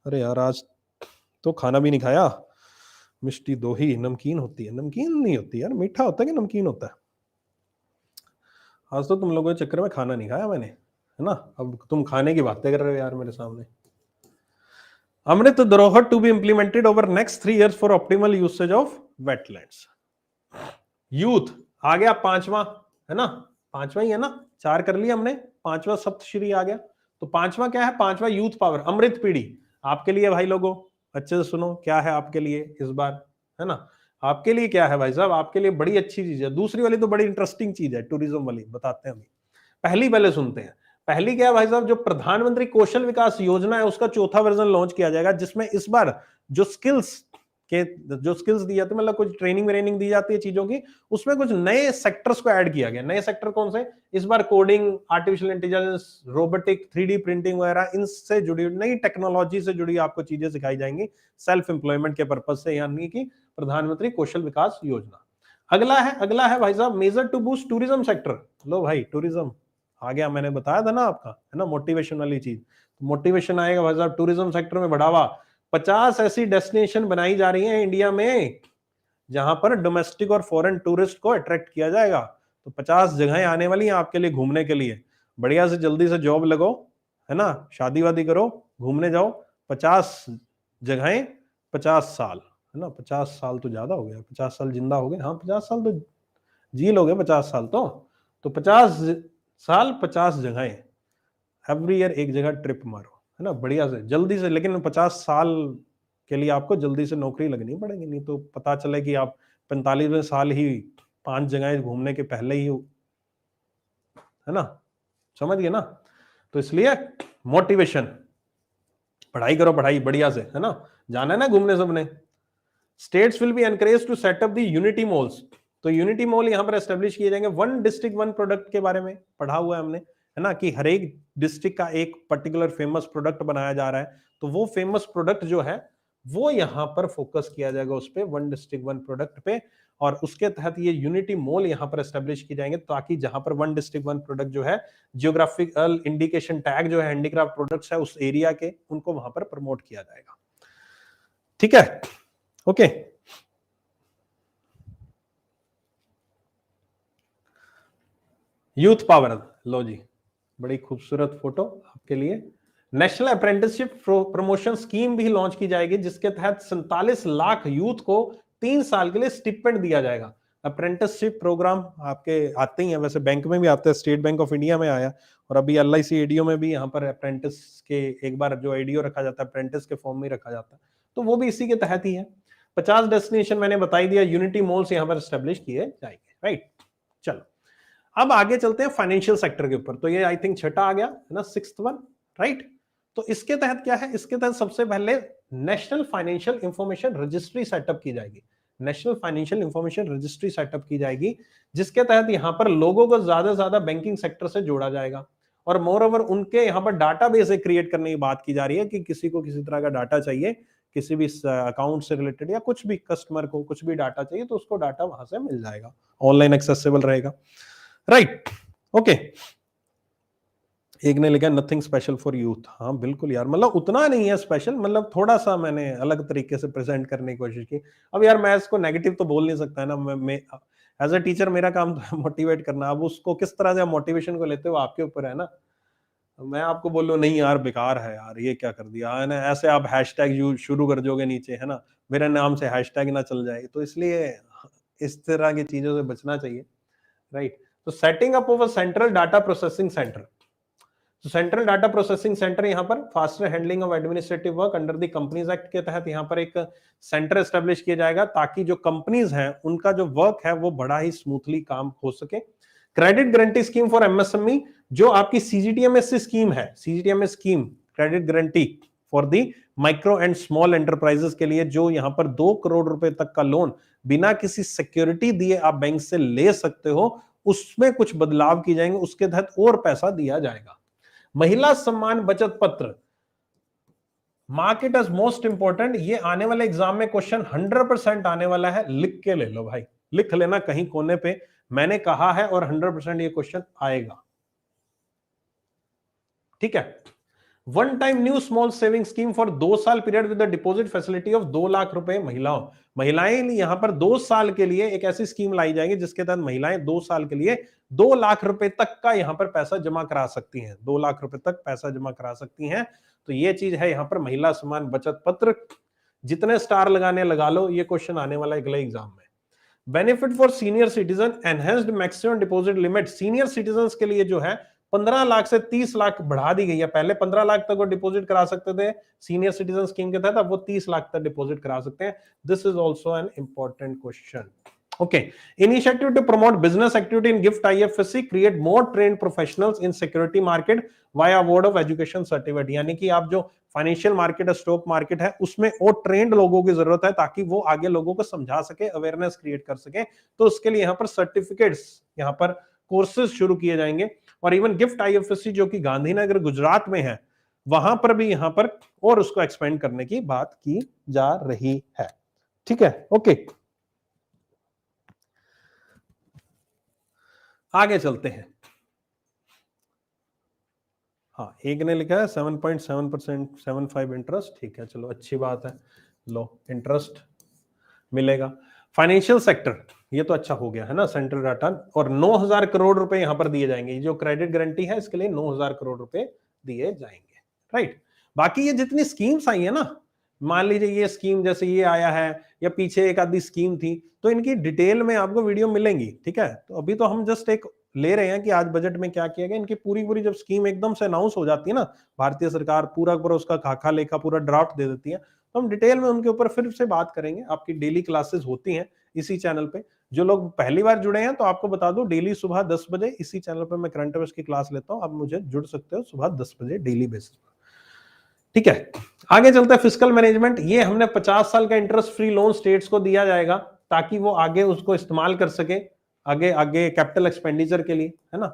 अरे यार आज तो खाना भी नहीं खाया। मिष्टी दोही नमकीन होती है, नमकीन नहीं होती यार, मीठा होता है कि नमकीन होता है। आज तो तुम लोगों के चक्कर में खाना नहीं खाया मैंने, है ना, अब तुम खाने की बातें कर रहे हो यार मेरे सामने। Amrit Dharohar to be implemented over next 3 years for optimal usage of wetlands. Youth आ गया पांचवा, है ना, पांचवा ही है ना, 4 कर लिया हमने, पांचवा सप्तश्री आ गया। तो पांचवा क्या है, पांचवा यूथ पावर, अमृत पीढ़ी आपके लिए भाई लोगों, अच्छे से सुनो क्या है आपके लिए इस बार, है ना, आपके लिए क्या है भाई साहब, आपके लिए बड़ी अच्छी चीज है। दूसरी वाली तो बड़ी इंटरेस्टिंग चीज है, टूरिज्म वाली बताते हैं अभी। पहली पहले सुनते हैं, पहली क्या है भाई साहब, जो प्रधानमंत्री कौशल विकास योजना है उसका चौथा वर्जन लॉन्च किया जाएगा, जिसमें इस बार जो स्किल्स दी जाती है, मतलब कुछ ट्रेनिंग दी जाती है चीजों की, उसमें कुछ नए सेक्टर्स को ऐड किया गया। नए सेक्टर कौन से, इस बार coding, artificial intelligence, robotic, 3D printing वगैरह, इनसे जुड़ी नई टेक्नोलॉजी से जुड़ी आपको चीजें सिखाई जाएंगी सेल्फ एम्प्लॉयमेंट के पर्पज से, यानी कि प्रधानमंत्री कौशल विकास योजना। अगला है भाई साहब major to boost tourism sector. लो भाई टूरिज्म आ गया, मैंने बताया था ना आपका, है ना, मोटिवेशन वाली चीज। मोटिवेशन आएगा भाई साहब, टूरिज्म सेक्टर में बढ़ावा। 50 ऐसी डेस्टिनेशन बनाई जा रही हैं इंडिया में जहां पर डोमेस्टिक और फॉरेन टूरिस्ट को अट्रैक्ट किया जाएगा। तो 50 जगहें आने वाली हैं आपके लिए घूमने के लिए। बढ़िया से जल्दी से जॉब लगो, है ना, शादी वादी करो, घूमने जाओ। 50 जगहें, 50 साल, है ना, 50 साल तो ज्यादा हो गया, 50 साल जिंदा हो गए, हाँ 50 साल तो जी लोगे, 50 साल तो 50 साल 50 जगहें, एवरी ईयर एक जगह ट्रिप मारो, है ना, बढ़िया से जल्दी से। लेकिन 50 साल के लिए आपको जल्दी से नौकरी लगनी पड़ेगी, नहीं तो पता चले कि आप 45वें साल ही 5 जगहें घूमने के पहले ही, है ना, समझ गए ना। तो इसलिए मोटिवेशन, पढ़ाई करो, पढ़ाई बढ़िया से, है ना, जाना है ना घूमने सबने। States will be encourage to set up the unity malls. तो यूनिटी मॉल यहां पर एस्टेब्लिश किए जाएंगे। 1 डिस्ट्रिक्ट 1 प्रोडक्ट के बारे में पढ़ा हुआ है हमने, है ना, कि हर एक डिस्ट्रिक्ट का एक पर्टिकुलर फेमस प्रोडक्ट बनाया जा रहा है। तो वो फेमस प्रोडक्ट जो है वो यहां पर फोकस किया जाएगा उस पे, 1 डिस्ट्रिक्ट 1 प्रोडक्ट पे। और उसके तहत ये यूनिटी मॉल यहां पर एस्टेब्लिश की जाएंगे, ताकि जहां पर 1 डिस्ट्रिक्ट 1 प्रोडक्ट जो है, जियोग्राफिकल इंडिकेशन टैग जो है हैंडीक्राफ्ट प्रोडक्ट्स है उस एरिया के, उनको वहां पर प्रमोट किया जाएगा। ठीक है, ओके। यूथ पावर, लो जी, बड़ी खूबसूरत फोटो आपके लिए। नेशनल अप्रेंटिसशिप प्रमोशन स्कीम भी लॉन्च की जाएगी, जिसके तहत 47 लाख यूथ को 3 साल के लिए स्टिपेंड दिया जाएगा। अप्रेंटिसशिप प्रोग्राम आपके आते ही हैं, वैसे बैंक में भी आते हैं, स्टेट बैंक ऑफ इंडिया में आया, और अभी LIC एडीओ में भी यहाँ पर अप्रेंटिस के एक बार जो एडीओ रखा जाता है अप्रेंटिस के फॉर्म में रखा जाता है, तो वो भी इसी के तहत ही है। 50 डेस्टिनेशन मैंने बताई दिया, यूनिटी मॉल्स यहाँ पर एस्टेब्लिश किए जाएंगे, राइट। चलो अब आगे चलते हैं फाइनेंशियल सेक्टर के ऊपर। तो ये आई थिंक छठा आ गया, है ना, 6th वन, राइट। तो इसके तहत क्या है, इसके तहत सबसे पहले national financial information registry setup की जाएगी। National financial information registry setup की जाएगी, जिसके तहत यहां पर लोगों को ज्यादा से ज्यादा बैंकिंग सेक्टर से जोड़ा जाएगा। और मोर ओवर उनके यहाँ पर डाटाबेस क्रिएट करने की बात की जा रही है कि किसी को किसी तरह का डाटा चाहिए, किसी भी अकाउंट से रिलेटेड या कुछ भी, कस्टमर को कुछ भी डाटा चाहिए तो उसको डाटा वहां से मिल जाएगा, ऑनलाइन एक्सेसिबल रहेगा, राइट, ओके। एक ने लिखा नथिंग स्पेशल फॉर यूथ। हाँ बिल्कुल यार, मतलब उतना नहीं है स्पेशल, मतलब थोड़ा सा मैंने अलग तरीके से प्रेजेंट करने की कोशिश की। अब यार मैं इसको नेगेटिव तो बोल नहीं सकता है ना, मैं एज अ टीचर मेरा काम तो है मोटिवेट करना। अब उसको किस तरह से मोटिवेशन को लेते हो आपके ऊपर है ना। मैं आपको बोलूं नहीं यार बेकार है यार, ये क्या कर दिया है ना, ऐसे आप हैशटैग शुरू कर दोगे नीचे, है ना, मेरे नाम से हैशटैग ना चल जाए, तो इसलिए इस तरह की चीजों से बचना चाहिए, राइट। तो setting up of a central data processing centre. तो सेंट्रल डाटा प्रोसेसिंग सेंटर यहाँ पर faster handling of administrative work under the companies act के तहत यहाँ पर एक सेंटर एस्टेब्लिश किया जाएगा, ताकि जो कंपनीज हैं उनका जो वर्क है वो बड़ा ही स्मूथली काम हो सके। Credit guarantee scheme for MSME, जो आपकी सीजीटीएमएस स्कीम है, CGTMS scheme credit guarantee for the micro and small enterprises के लिए, जो यहां पर 2 करोड़ रुपए तक का लोन बिना किसी सिक्योरिटी दिए आप बैंक से ले सकते हो, उसमें कुछ बदलाव की जाएंगे, उसके तहत और पैसा दिया जाएगा। महिला सम्मान बचत पत्र, मार्केट एज मोस्ट इंपॉर्टेंट, ये आने वाले एग्जाम में क्वेश्चन 100% आने वाला है, लिख के ले लो भाई, लिख लेना कहीं कोने पे, मैंने कहा है और 100% ये क्वेश्चन आएगा। ठीक है। One time new small saving scheme for 2 साल period with deposit facility of 2 lakh रुपए महिलाएं यहां पर 2 साल के लिए एक ऐसी स्कीम लाई जाएगी जिसके तहत महिलाएं 2 साल के लिए 2 लाख रुपए तक का यहां पर पैसा जमा करा सकती हैं, 2 लाख रुपए तक पैसा जमा करा सकती हैं। तो ये चीज है यहां पर महिला सम्मान बचत पत्र। जितने स्टार लगाने लगा लो, ये क्वेश्चन आने वाला है अगले एग्जाम में। Benefit for senior citizen, enhanced maximum deposit limit, senior citizen के लिए जो है 15 लाख से 30 लाख बढ़ा दी गई है। पहले 15 लाख तक वो डिपॉजिट करा सकते थे सीनियर सिटीजन स्कीम के तहत, अब वो 30 लाख तक डिपॉजिट करा सकते हैं। This is also an important question. Okay, initiative to promote business activity in GIFT IFSC, create more trained professionals in security market via award of education certificate, यानी कि आप जो फाइनेंशियल मार्केट है, स्टॉक मार्केट है, उसमें और trend लोगों की जरूरत है ताकि वो आगे लोगों को समझा सके, अवेयरनेस क्रिएट कर सके। तो उसके लिए यहां पर सर्टिफिकेट्स, यहां पर कोर्सेज शुरू किए जाएंगे। और इवन गिफ्ट आईएफएससी जो कि गांधीनगर गुजरात में है, वहां पर भी यहां पर और उसको एक्सपेंड करने की बात की जा रही है। ठीक है, ओके, आगे चलते हैं। हाँ, एक ने लिखा है 7.7% 75 इंटरेस्ट, ठीक है, चलो अच्छी बात है, लो इंटरेस्ट मिलेगा। फाइनेंशियल सेक्टर, ये तो अच्छा हो गया है ना, सेंट्रल डाटा, और 9,000 करोड़ रुपए यहां पर दिए जाएंगे। जो क्रेडिट गारंटी है इसके लिए 9,000 करोड़ रुपए दिए जाएंगे, राइट। बाकी ये जितनी स्कीम्स आई है ना, मान लीजिए ये स्कीम जैसे ये आया है, या पीछे एक आधी स्कीम थी, तो इनकी डिटेल में आपको वीडियो मिलेंगी। ठीक है, तो अभी तो हम जस्ट एक ले रहे हैं कि आज बजट में क्या किया गया। इनकी पूरी पूरी जब स्कीम एकदम से अनाउंस हो जाती है ना, भारतीय सरकार पूरा पूरा उसका खाका लेखा पूरा ड्राफ्ट दे देती है, तो हम डिटेल में उनके ऊपर फिर से बात करेंगे। आपकी डेली क्लासेस होती हैं इसी चैनल पे। जो लोग पहली बार जुड़े हैं तो आपको बता दूं, डेली सुबह 10 बजे इसी चैनल पे मैं करंट अफेयर्स की क्लास लेता हूं। आप मुझे जुड़ सकते हो सुबह 10 बजे डेली बेसिस पर। ठीक है, आगे चलता है फिस्कल मैनेजमेंट। ये हमने 50 साल का इंटरेस्ट फ्री लोन स्टेट्स को दिया जाएगा ताकि वो आगे उसको इस्तेमाल कर सके, आगे आगे कैपिटल एक्सपेंडिचर के लिए, है ना।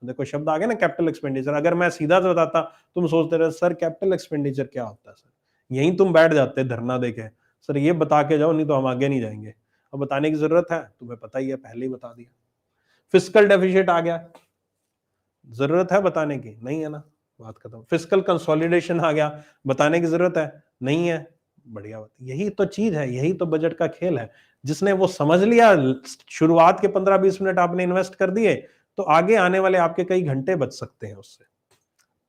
देखो शब्द आ गया ना, कैपिटल एक्सपेंडिचर। अगर मैं सीधा से बताता, तुम सोचते रहे सर कैपिटल एक्सपेंडिचर क्या होता है सर, यहीं तुम बैठ जाते धरना देके, सर ये बता के जाओ नहीं तो हम आगे नहीं जाएंगे। अब बताने की जरूरत है, तुम्हें पता ही है, पहले ही बता दिया। फिस्कल डेफिसिट आ गया, जरूरत है बताने की? नहीं है ना, बात खत्म। फिस्कल कंसोलिडेशन आ गया, बताने की जरूरत है? नहीं है, बढ़िया बात। यही तो चीज है, यही तो बजट का खेल है। जिसने वो समझ लिया, शुरुआत के 15-20 मिनट आपने इन्वेस्ट कर दिए, तो आगे आने वाले आपके कई घंटे बच सकते हैं उससे।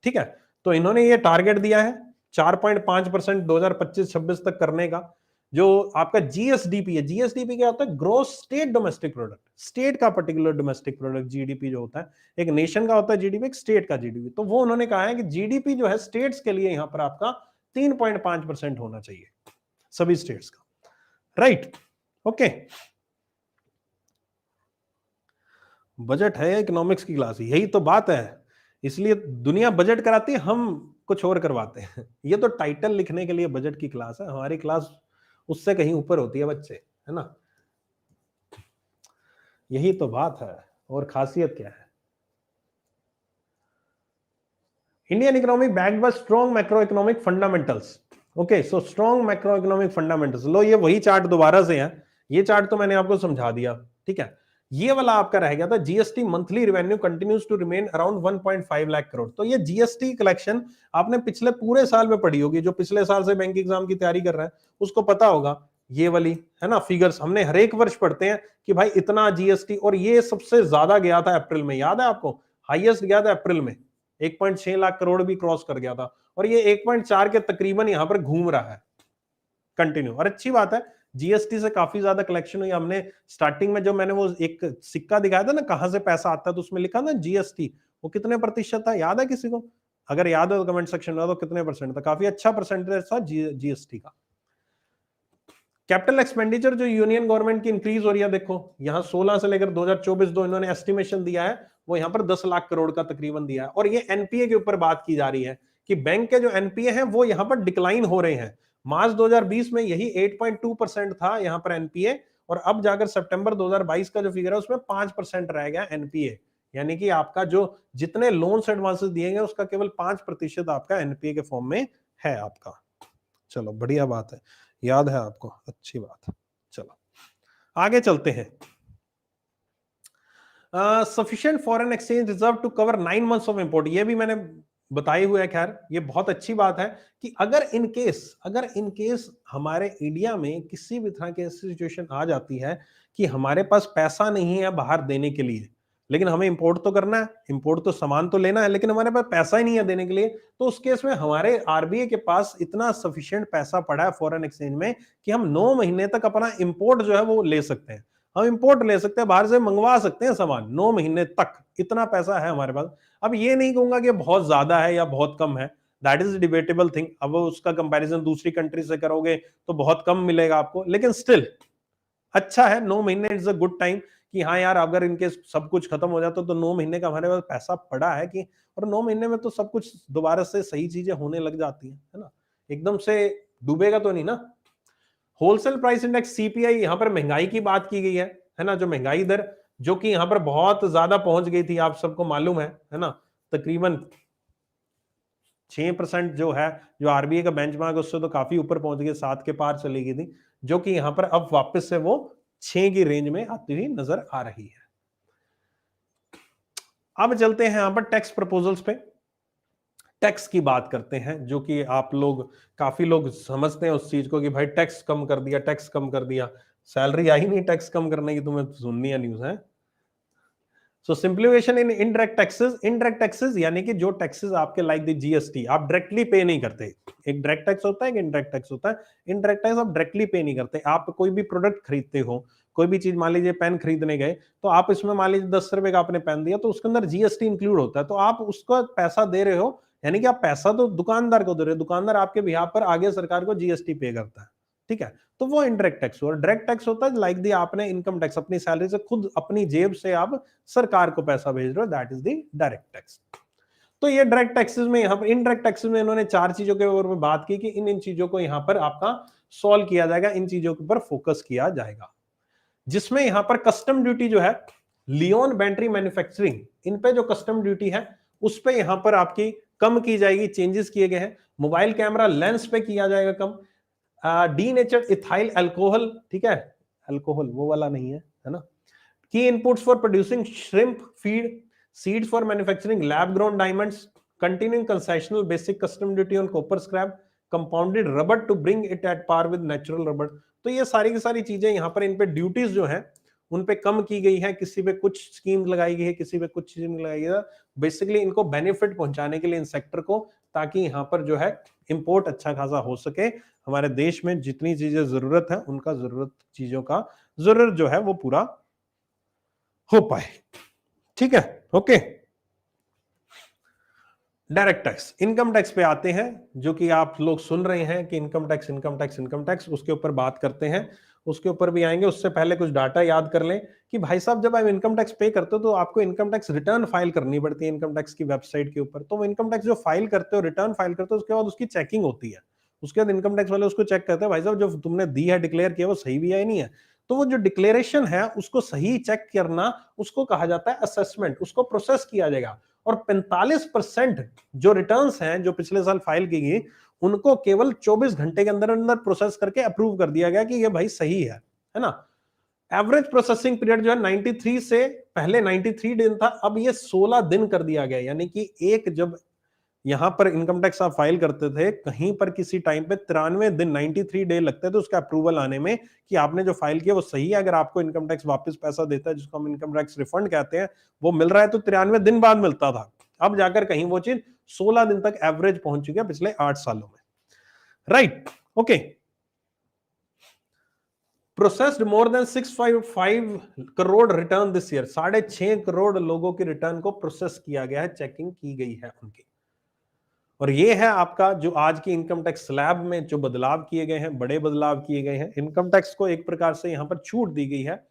ठीक है, तो इन्होंने ये टारगेट दिया है 4.5% 2025-26 तक करने का। जो आपका जीएसडीपी है, जीएसडीपी क्या होता है? Gross state domestic product, state का पर्टिकुलर डोमेस्टिक प्रोडक्ट जीडीपी जो होता है, एक नेशन का होता है जीडीपी, एक स्टेट का जीडीपी। तो वो उन्होंने कहा है कि जीडीपी जो है स्टेट्स के लिए यहां पर आपका 3.5% होना चाहिए, सभी स्टेट्स का, राइट। ओके, बजट है इकोनॉमिक्स की क्लास, यही तो बात है। इसलिए दुनिया बजट कराती है, हम कुछ और करवाते हैं। ये तो टाइटल लिखने के लिए बजट की क्लास है, हमारी क्लास उससे कहीं ऊपर होती है बच्चे, है ना। यही तो बात है, और खासियत क्या है? Indian economic backed by strong macro economic fundamentals. Okay, so strong macro economic fundamentals, लो ये वही चार्ट दोबारा से है। ये चार्ट तो मैंने आपको समझा दिया, ठीक है। ये वाला आपका रह गया था, GST monthly revenue continues to remain around 1.5 lakh crore. तो ये जीएसटी कलेक्शन आपने पिछले पूरे साल में पढ़ी होगी, जो पिछले साल से बैंक एग्जाम की तैयारी कर रहा है उसको पता होगा। ये वाली है ना फिगर्स, हमने हर एक वर्ष पढ़ते हैं कि भाई इतना जीएसटी, और ये सबसे ज्यादा गया था अप्रैल में, याद है आपको? हाईएस्ट गया था अप्रैल में, 1.6 लाख करोड़ भी क्रॉस कर गया था, और ये 1.4 के तकरीबन यहां पर घूम रहा है कंटिन्यू। और अच्छी बात है, जीएसटी से काफी ज्यादा कलेक्शन हुई। हमने स्टार्टिंग में जो मैंने वो एक सिक्का दिखाया था ना, कहां से पैसा आता है, तो उसमें लिखा ना जीएसटी, वो कितने प्रतिशत था, याद है किसी को? अगर याद है तो कमेंट सेक्शन में, तो कितने परसेंट था? काफी अच्छा परसेंटेज था जीएसटी का। कैपिटल एक्सपेंडिचर जो यूनियन गवर्नमेंट की इंक्रीज हो रही है, देखो यहां 16 से लेकर 2024 जो इन्होंने एस्टिमेशन दिया है वो यहां पर 10 लाख करोड़ का तकरीबन दिया है। और ये एनपीए के ऊपर बात की जा रही है कि बैंक के जो एनपीए हैं वो यहां पर डिक्लाइन हो रहे हैं। मार्च 2020 में यही 8.2% था यहां पर एनपीए, और अब जाकर सितंबर 2022 का जो फिगर है उसमें 5% रह गया एनपीए। यानी कि आपका जो जितने लोन्स एडवांसेस दिए गए उसका केवल 5% आपका एनपीए के फॉर्म में है आपका। चलो बढ़िया बात है, याद है आपको, अच्छी बात है। चलो आगे चलते हैं। Sufficient foreign exchange reserve to cover 9 months of import, ये भी मैंने बताए हुए है। खैर ये बहुत अच्छी बात है कि अगर इन केस हमारे इंडिया में किसी भी तरह की सिचुएशन आ जाती है कि हमारे पास पैसा नहीं है बाहर देने के लिए, लेकिन हमें इंपोर्ट तो करना है, इंपोर्ट तो सामान तो लेना है, लेकिन हमारे पास पैसा ही नहीं है देने के लिए, तो उस केस में हमारे आरबीआई के पास इतना सफिशिएंट पैसा पड़ा है फॉरेन एक्सचेंज में कि हम 9 महीने तक अपना इंपोर्ट जो है वो ले सकते हैं। हम इंपोर्ट ले सकते हैं, बाहर से मंगवा सकते हैं सामान 9 महीने तक, इतना पैसा है हमारे पास। अब ये नहीं कहूंगा कि बहुत ज्यादा है या बहुत कम है, दैट इज डिबेटेबल थिंग। अब उसका कंपैरिजन दूसरी कंट्री से करोगे तो बहुत कम मिलेगा आपको, लेकिन स्टिल अच्छा है। 9 महीने इज अ गुड टाइम कि हाँ यार अगर इनके सब कुछ खत्म हो जाता तो 9 महीने का हमारे पास पैसा पड़ा है कि, और 9 महीने में तो सब कुछ दोबारा से सही चीजें होने लग जाती है ना, एकदम से डूबेगा तो नहीं ना। होलसेल प्राइस इंडेक्स सीपीआई, यहां पर महंगाई की बात की गई है ना, जो महंगाई दर जो कि यहां पर बहुत ज्यादा पहुंच गई थी, आप सबको मालूम है ना, तकरीबन 6% जो है, जो आरबीआई का बेंचमार्क उससे तो काफी ऊपर पहुंच गई, 7 के पार चली गई थी, जो कि यहां पर अब वापस से वो 6 की रेंज में आती हुई नजर आ रही है। अब चलते हैं यहां पर टैक्स प्रपोजल्स पे, टैक्स की बात करते हैं, जो कि आप लोग काफी लोग समझते हैं उस चीज को कि भाई टैक्स कम कर दिया, टैक्स कम कर दिया, सैलरी आई नहीं टैक्स कम करने की, तुम्हें सुननी है न्यूज है। सो सिंप्लीफिकेशन इन इनडायरेक्ट टैक्सेस यानी कि जो टैक्सेस आपके लाइक द जीएसटी आप डायरेक्टली पे नहीं करते। एक डायरेक्ट टैक्स होता है, एक इनडायरेक्ट टैक्स होता है। इनडायरेक्ट टैक्स आप डायरेक्टली पे नहीं करते। आप कोई भी प्रोडक्ट खरीदते हो, कोई भी चीज, मान लीजिए पेन खरीदने गए तो आप इसमें मान लीजिए 10 रुपए का आपने पेन दिया तो उसके अंदर जीएसटी इंक्लूड होता है, तो आप उसका पैसा दे रहे हो, यानी कि आप पैसा तो दुकानदार को दे रहे हो, दुकानदार आपके बिहाफ पर आगे सरकार को जीएसटी पे करता है, ठीक है। तो वो इनडायरेक्ट टैक्स हुआ। डायरेक्ट टैक्स होता है लाइक दी आपने इनकम टैक्स अपनी सैलरी से खुद अपनी जेब से आप सरकार को पैसा भेज रहे हो, that is the direct tax. तो ये डायरेक्ट टैक्सेस में, यहां पर इनडायरेक्ट टैक्सेस में इन्होंने 4 चीजों के ऊपर बात की कि इन चीजों को यहां पर आपका सॉल्व किया जाएगा, इन चीजों के ऊपर फोकस किया जाएगा, जिसमें यहां पर कस्टम ड्यूटी जो है, लियोन बैटरी मैन्युफैक्चरिंग, इन पे जो कस्टम ड्यूटी है उस पे यहां पर आपकी कम की जाएगी, चेंजेस किए गए हैं। मोबाइल कैमरा लेंस पे किया जाएगा कम। डीनेचर्ड इथाइल अल्कोहल, ठीक है, अल्कोहल वो वाला नहीं है ना। Key inputs for producing shrimp feed, seeds for manufacturing lab grown diamonds, continuing concessional basic custom duty on copper scrap, compounded rubber to bring it at par with natural rubber. तो ये सारी की सारी चीजें यहां पर इन पे ड्यूटीज जो है उन पे कम की गई है, किसी पे कुछ स्कीम लगाई गई है, किसी पे कुछ स्कीम लगाई गई है, बेसिकली इनको बेनिफिट पहुंचाने के लिए इन सेक्टर को, ताकि यहां पर जो है इंपोर्ट अच्छा खासा हो सके, हमारे देश में जितनी चीजें जरूरत है उनका चीजों का जरूरत जो है वो पूरा हो पाए, ठीक है। Okay, direct tax, income tax पे आते हैं, जो कि आप लोग सुन रहे हैं कि income tax income tax income tax, उसके ऊपर बात करते हैं, उसके ऊपर भी आएंगे। उससे पहले कुछ डाटा याद कर लें कि भाई साहब जब आप इनकम टैक्स पे करते हो तो आपको इनकम टैक्स रिटर्न फाइल करनी पड़ती है इनकम टैक्स की वेबसाइट के ऊपर। तो वो इनकम टैक्स जो फाइल करते हो, रिटर्न फाइल करते हो, उसके बाद उसकी चेकिंग होती है। उसके बाद इनकम टैक्स वाले उसको चेक करते हैं, भाई साहब जो तुमने दी है, डिक्लेयर किया, वो सही भी है नहीं है। तो वो जो डिक्लेरेशन है उसको सही चेक करना, उसको कहा जाता है असेसमेंट, उसको प्रोसेस किया जाएगा। और 45% जो रिटर्न्स हैं जो पिछले साल फाइल की गई, उनको केवल 24 घंटे के अंदर अंदर प्रोसेस करके अप्रूव कर दिया गया कि ये भाई सही है ना। एवरेज प्रोसेसिंग पीरियड जो है 93 से, पहले 93 दिन था, अब ये 16 दिन कर दिया गया। यानी कि एक जब यहां पर इनकम टैक्स आप फाइल करते थे, कहीं पर किसी टाइम पे 93 दिन 93 डे लगते थे उसका अप्रूवल आने में कि आपने जो फाइल किया वो सही है। अगर आपको इनकम टैक्स वापस पैसा देता है, जिसको हम इनकम टैक्स रिफंड कहते हैं, वो मिल रहा है तो 93 दिन बाद मिलता था। अब जाकर कहीं वो चीज 16 दिन तक एवरेज पहुंच चुकी है पिछले 8 सालों में, right. Okay, processed more than 655 crore return this year, 6.5 crore लोगों की रिटर्न को प्रोसेस किया गया है, चेकिंग की गई है उनकी। और ये है आपका जो आज की इनकम टैक्स स्लैब में जो बदलाव किए गए हैं, बड़े बदलाव किए गए हैं। इनकम टैक्स को एक प्रकार से यहां पर छूट दी गई है।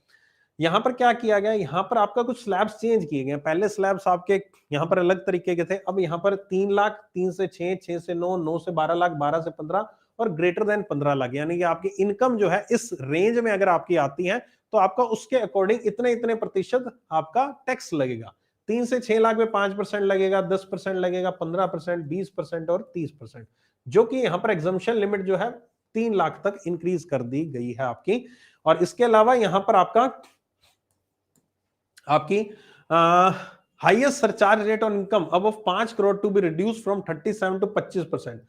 यहां पर क्या किया गया, यहां पर आपका कुछ स्लैब्स चेंज किए गए। पहले स्लैब्स आपके यहां पर अलग तरीके के थे, अब यहां पर 3 लाख, 3 से 6, 6 से 9, 9 से 12 लाख, 12 से 15 और ग्रेटर देन 15 लाख, यानी कि आपकी इनकम जो है इस रेंज में अगर आपकी आती है तो आपका उसके अकॉर्डिंग इतने इतने प्रतिशत आपका टैक्स लगेगा। 3 से 6 लाख में 5% लगेगा, 10% लगेगा, 15%, 20% और 30%, जो कि यहां पर एग्जम्पशन लिमिट जो है 3 लाख तक इंक्रीज कर दी गई है आपकी। और इसके अलावा यहां पर आपकी highest surcharge rate on income अब 5 crore to be reduce from 37 to 25%।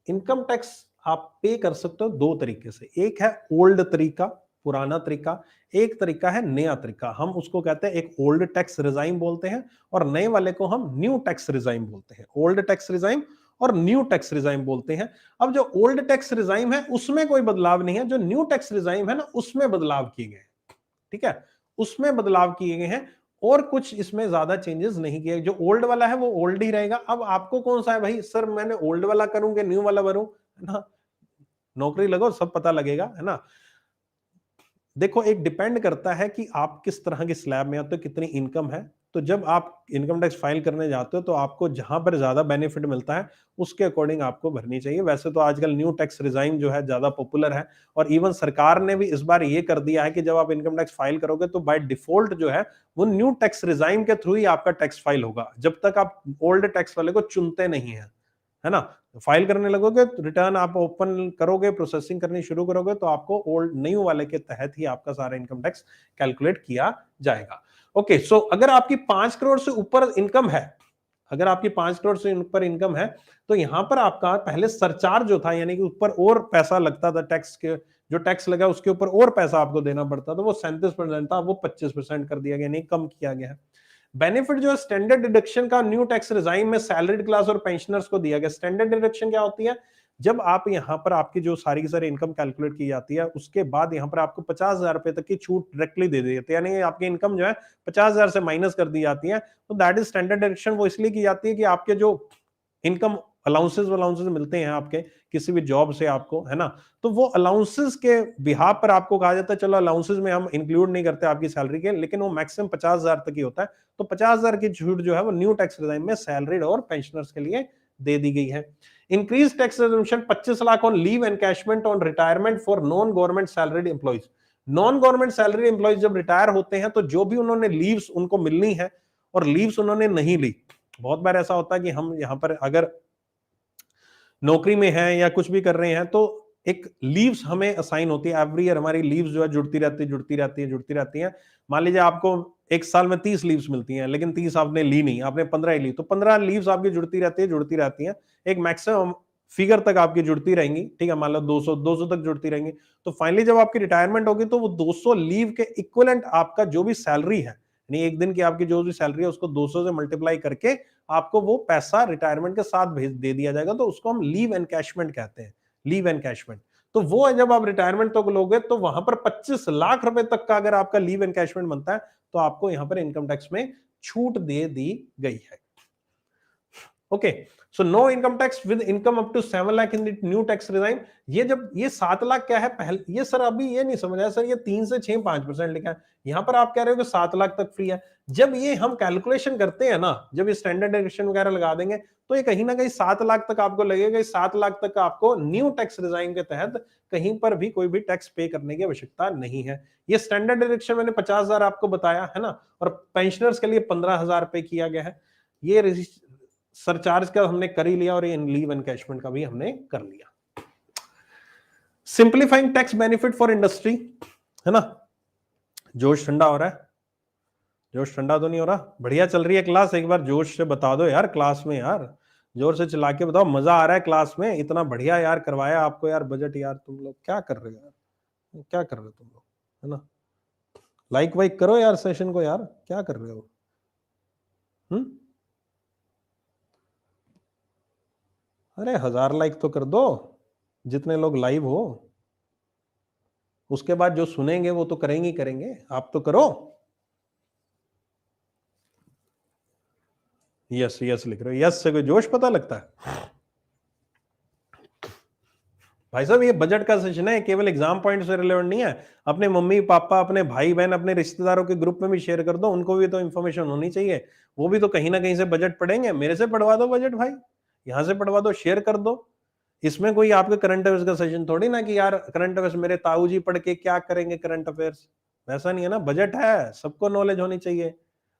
Income tax आप पे कर सकते हो दो तरीके से, एक है ओल्ड तरीका, पुराना तरीका, एक तरीका है नया तरीका। हम उसको कहते हैं, एक ओल्ड टैक्स रिजाइम बोलते हैं और नए वाले को हम न्यू टैक्स रिजाइम बोलते हैं। ओल्ड टैक्स रिजाइम और न्यू टैक्स रिजाइम बोलते हैं। अब जो ओल्ड टैक्स रिजाइम है उसमें कोई बदलाव नहीं है, जो न्यू टैक्स रिजाइम है ना उसमें बदलाव किए गए, ठीक है, उसमें बदलाव किए गए हैं और कुछ इसमें ज्यादा चेंजेस नहीं किए। जो ओल्ड वाला है वो ओल्ड ही रहेगा। अब आपको कौन सा है भाई, सर मैंने ओल्ड वाला करूं कि न्यू वाला करूं, है ना, नौकरी लगो सब पता लगेगा, है ना। देखो एक डिपेंड करता है कि आप किस तरह के स्लैब में आते हो, कितनी इनकम है। तो जब आप इनकम टैक्स फाइल करने जाते हो तो आपको जहां पर ज्यादा बेनिफिट मिलता है उसके अकॉर्डिंग आपको भरनी चाहिए। वैसे तो आजकल न्यू टैक्स रिजाइम जो है ज्यादा पॉपुलर है और इवन सरकार ने भी इस बार ये कर दिया है कि जब आप इनकम टैक्स फाइल करोगे तो बाय डिफॉल्ट जो है वो न्यू टैक्स रिजाइम के थ्रू ही आपका टैक्स फाइल होगा, जब तक आप ओल्ड टैक्स वाले को चुनते नहीं है ना। फाइल करने लगोगे तो रिटर्न आप ओपन करोगे, प्रोसेसिंग करनी शुरू करोगे तो आपको ओल्ड न्यू वाले के तहत ही आपका सारा इनकम टैक्स कैलकुलेट किया जाएगा। ओके, सो अगर आपकी 5 करोड़ से ऊपर इनकम है, अगर आपकी 5 करोड़ से ऊपर इनकम है तो यहां पर आपका पहले सरचार्ज जो था, यानी कि ऊपर और पैसा लगता था टैक्स के, जो टैक्स लगा उसके ऊपर और पैसा आपको देना पड़ता था, वो 37% था, वो 25% कर दिया गया, नहीं कम किया गया है। बेनिफिट जो है स्टैंडर्ड डिडक्शन का न्यू टैक्स रिजाइम में सैलरीड क्लास और पेंशनर्स को दिया गया। स्टैंडर्ड डिडक्शन क्या होती है, जब आप यहां पर आपकी जो सारी की सारी इनकम कैलकुलेट की जाती है उसके बाद यहां पर आपको 50,000 रुपए तक की छूट डायरेक्टली दे दी जाती है, यानी आपकी इनकम जो है 50,000 से माइनस कर दी जाती है। तो दैट इज स्टैंडर्ड डिडक्शन। वो इसलिए की जाती है कि आपके जो इनकम अलाउंसेस अलाउंसेस मिलते हैं आपके किसी भी जॉब से आपको, है ना, तो वो अलाउंसेस के बिहाफ पर आपको कहा जाता है चलो अलाउंसेस में हम इंक्लूड नहीं करते आपकी सैलरी के, लेकिन वो मैक्सिमम 50,000 तक ही होता है। तो 50,000 की छूट जो है वो न्यू टैक्स रिजाइम में सैलरीड और पेंशनर्स के लिए दे दी गई है। Increase tax resumption 25 lakh on leave encashment on retirement for non government salaried employees. Non government salary employees जब रिटायर होते हैं तो जो भी उन्होंने लीव्स उनको मिलनी है और लीव्स उन्होंने नहीं ली, बहुत बार ऐसा होता है कि हम यहां पर अगर नौकरी में हैं या कुछ भी कर रहे हैं तो एक लीव्स हमें असाइन होती है एवरी ईयर, हमारी लीव्स जो है जुड़ती रहती है। मान लीजिए आपको एक साल में 30 लीव्स मिलती हैं, लेकिन 30 आपने ली नहीं, आपने 15 ही ली, तो 15 लीव्स आपकी जुड़ती रहती हैं। एक मैक्सिमम फिगर तक आपकी जुड़ती रहेंगी, ठीक है, मान लो 200 तक जुड़ती रहेंगी। तो फाइनली जब आपकी रिटायरमेंट होगी तो वो 200 लीव के इक्विवेलेंट आपका जो भी सैलरी है, यानी एक दिन की आपकी जो भी सैलरी है उसको 200 से मल्टीप्लाई करके आपको वो पैसा रिटायरमेंट के साथ भेज दे दिया जाएगा। तो उसको हम लीव एनकैशमेंट कहते हैं, लीव एनकैशमेंट। तो वो जब आप रिटायरमेंट तक लोगे तो वहां पर 25 लाख रुपए तक का अगर आपका लीव एनकैशमेंट बनता है तो आपको यहां पर इनकम टैक्स में छूट दे दी गई है। Okay, so no income tax with income up to 7 lakh in the new tax regime. ये जब ये 7 लाख क्या है पहले, ये सर अभी ये नहीं समझ आया सर, ये 3 से 6 5% लिखा है, यहां पर आप कह रहे हो कि 7 लाख तक फ्री है। जब ये हम कैलकुलेशन करते हैं ना, जब ये स्टैंडर्ड डिडक्शन वगैरह लगा देंगे तो ये कहीं ना कहीं 7 लाख तक आपको लगेगा। 7 लाख तक आपको न्यू टैक्स रिजाइम के तहत कहीं पर भी कोई भी टैक्स पे करने की आवश्यकता नहीं है। ये स्टैंडर्ड डिडक्शन मैंने 50,000 आपको बताया है ना, और पेंशनर्स के लिए 15,000 रुपए किया गया है। ये सरचार्ज का हमने कर ही लिया और ये लीव एनकैशमेंट का भी हमने कर लिया। Simplifying tax benefit for industry, है ना। जोश ठंडा हो रहा है, जोश ठंडा तो नहीं हो रहा, बढ़िया चल रही है क्लास, एक बार जोश से बता दो यार क्लास में, यार जोर से चिल्ला के बताओ मजा आ रहा है क्लास में, इतना बढ़िया यार करवाया आपको यार बजट, यार तुम लोग क्या कर रहे हो यार, क्या कर रहे हो तुम लोग, है ना। लाइक वाइक करो यार सेशन को, यार क्या कर रहे हो। हम्म, अरे 1000 लाइक तो कर दो, जितने लोग लाइव हो, उसके बाद जो सुनेंगे वो तो करेंगे ही करेंगे, आप तो करो। यस यस लिख रहे हो, यस से कोई जोश पता लगता है। भाई साहब ये बजट का सेशन है, केवल एग्जाम पॉइंट से रिलेवेंट नहीं है। अपने मम्मी पापा, अपने भाई बहन, अपने रिश्तेदारों के ग्रुप में भी शेयर कर दो, उनको भी तो इन्फॉर्मेशन होनी चाहिए। वो भी तो कहीं ना कहीं से बजट पढ़ेंगे। मेरे से पढ़वा दो बजट भाई, यहाँ से पढ़वा दो, शेयर कर दो। इसमें कोई आपके करंट अफेयर्स का सेशन थोड़ी ना कि यार करंट अफेयर्स मेरे ताऊ जी पढ़ के क्या करेंगे करंट अफेयर्स, वैसा नहीं है ना। बजट है, सबको नॉलेज होनी चाहिए।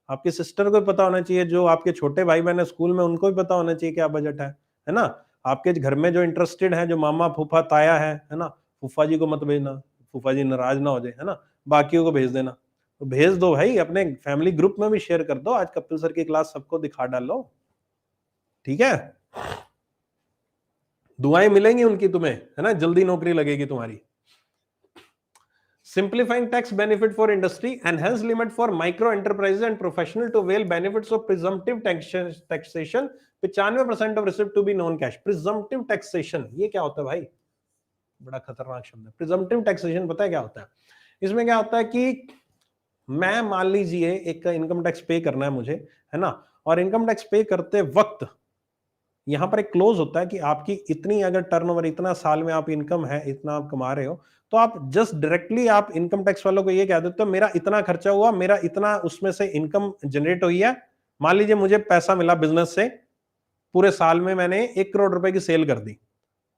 आपके सिस्टर को भी पता होना चाहिए, जो आपके छोटे भाई बहन है स्कूल में, उनको भी पता होना चाहिए क्या बजट है ना। आपके घर में जो इंटरेस्टेड है, जो मामा फूफा ताया है ना, फूफा जी को मत भेजना, फूफा जी नाराज ना हो जाए, है ना। बाकियों को भेज देना, तो भेज दो भाई, अपने फैमिली ग्रुप में भी शेयर कर दो। आज कपिल सर की क्लास सबको दिखा डालो, ठीक है। दुआएं मिलेंगी उनकी तुम्हें, है ना, जल्दी नौकरी लगेगी तुम्हारी। Simplifying tax benefit for industry, enhance limit for micro enterprises and professional to avail benefits of presumptive taxation, 95% of receipt to be non cash। presumptive taxation ये क्या होता है भाई, बड़ा खतरनाक शब्द है। presumptive taxation पता है क्या होता है? इसमें क्या होता है कि मैं, मान लीजिए एक इनकम टैक्स पे करना है मुझे, है ना, और इनकम टैक्स पे करते वक्त यहां पर एक क्लोज होता है कि आपकी इतनी अगर टर्नओवर, इतना साल में आप इनकम है, इतना आप कमा रहे हो, तो आप जस्ट डायरेक्टली आप इनकम टैक्स वालों को ये कह देते हो मेरा इतना खर्चा हुआ, मेरा इतना उसमें से इनकम जनरेट हुई है। मान लीजिए मुझे पैसा मिला बिजनेस से, पूरे साल में मैंने 1 करोड़ रुपए की सेल कर दी,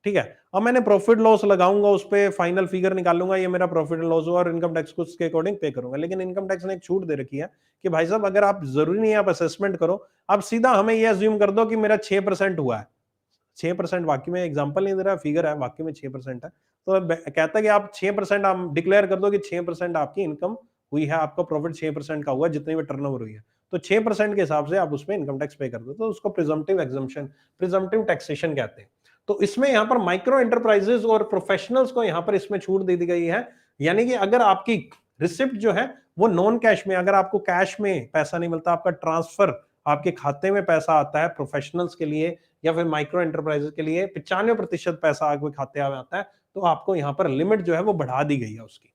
ठीक है। अब मैंने प्रॉफिट लॉस लगाऊंगा, उस पर फाइनल फिगर निकालूंगा, ये मेरा प्रॉफिट लॉस हुआ, और इनकम टैक्स को उसके अकॉर्डिंग पे करूंगा। लेकिन इनकम टैक्स ने एक छूट दे रखी है कि भाई साहब अगर आप, जरूरी नहीं है आप असेसमेंट करो, आप सीधा हमें ये अज्यूम कर दो कि मेरा 6% हुआ है। 6% वाकई में, एग्जांपल नहीं दे रहा, फिगर है, वाकई में 6% है। तो कहता है कि आप 6% आप डिक्लेयर कर दो कि 6% आपकी इनकम हुई है, आपका प्रॉफिट 6% का हुआ जितनी भी टर्नओवर हुई है, तो 6% के हिसाब से आप उसमें इनकम टैक्स पे कर दो, तो उसको प्रिजम्पटिव एग्जम्पशन, प्रिजम्पटिव टैक्सेशन कहते हैं। तो इसमें यहां पर माइक्रो एंटरप्राइजेस और प्रोफेशनल्स को यहां पर इसमें छूट दे दी गई है। यानी कि अगर आपकी रिसिप्ट जो है वो नॉन कैश में, अगर आपको कैश में पैसा नहीं मिलता, आपका ट्रांसफर, आपके खाते में पैसा आता है प्रोफेशनल्स के लिए या फिर माइक्रो एंटरप्राइजेस के लिए 95% पैसा आपके खाते में आता है, तो आपको यहां पर लिमिट जो है वो बढ़ा दी गई है उसकी।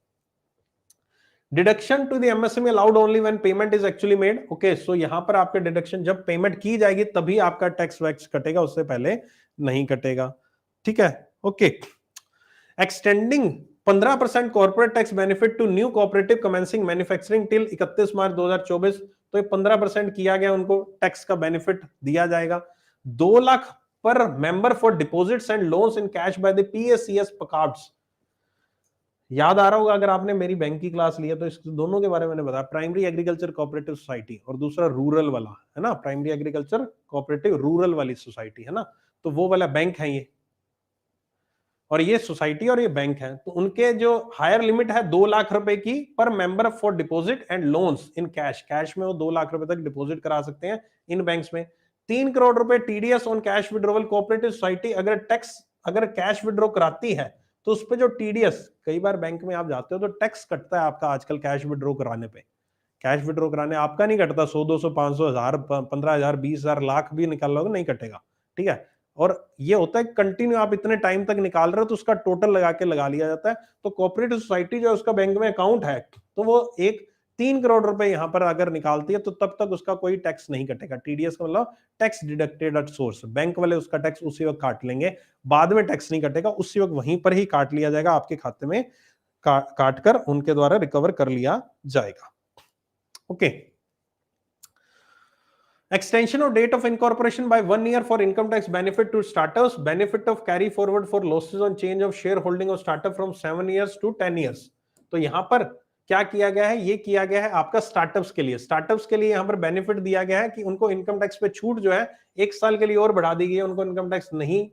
Deduction to the MSME allowed only when payment is actually made. Okay, so यहां पर आपके डिडक्शन जब पेमेंट की जाएगी तभी आपका टैक्स वैक्स कटेगा, उससे पहले नहीं कटेगा, ठीक है। Okay, extending 15% corporate tax benefit to new cooperative commencing manufacturing till 31 March 2024। तो ये 15% किया गया, उनको टैक्स का बेनिफिट दिया जाएगा। 2 lakh per member for deposits and loans in cash by the PSCS पकार्ड्स। याद आ रहा होगा अगर आपने मेरी बैंक की क्लास ली है तो इस दोनों के बारे में मैंने बताया, प्राइमरी एग्रीकल्चर कोऑपरेटिव सोसाइटी और दूसरा रूरल वाला, है ना, प्राइमरी एग्रीकल्चर कोऑपरेटिव रूरल वाली सोसाइटी, है ना। तो वो वाला बैंक है ये, और ये सोसाइटी और ये बैंक है। तो उनके जो हायर लिमिट है 2 लाख रुपए की पर member for deposit and loans in cash, cash में वो 2 लाख रुपए तक डिपॉजिट करा सकते हैं इन बैंक्स में। 3 करोड़ रुपए TDS on cash withdrawal cooperative society, अगर कैश विड्रॉ कराती है तो उस पर जो टीडीएस, कई बार बैंक में आप जाते हो तो टैक्स कटता है आपका आजकल कैश विड्रॉ कराने पे। कैश विड्रॉ कराने आपका नहीं कटता, 100 200 500 हजार 15,000 20,000 लाख भी निकाल लोगे नहीं कटेगा, ठीक है। और ये होता है कंटिन्यू, आप इतने टाइम तक निकाल रहे हो तो उसका टोटल लगा के लगा लिया जाता है। तो कोऑपरेटिव सोसाइटी जो उसका बैंक में अकाउंट है, तो वो एक 3 करोड़ रुपए यहां पर अगर निकालती है तो तब तक उसका कोई टैक्स नहीं कटेगा। टीडीएस का मतलब tax deducted at source, bank वाले उसका टैक्स उसी वक्त काट लेंगे, बाद में टैक्स नहीं कटेगा, उसी वक्त वहीं पर ही काट लिया जाएगा आपके खाते में, काट कर उनके द्वारा रिकवर कर लिया जाएगा। Okay, extension of date of incorporation by 1 year for income tax benefit to startups, benefit of carry forward for losses on change of shareholding of startup from 7 years to 10 years। तो यहां पर क्या किया गया है, ये किया गया है आपका स्टार्टअप्स के लिए। स्टार्टअप्स के लिए यहां पर बेनिफिट दिया गया है कि उनको इनकम टैक्स पे छूट जो है 1 साल के लिए और बढ़ा दी गई है। उनको इनकम टैक्स नहीं,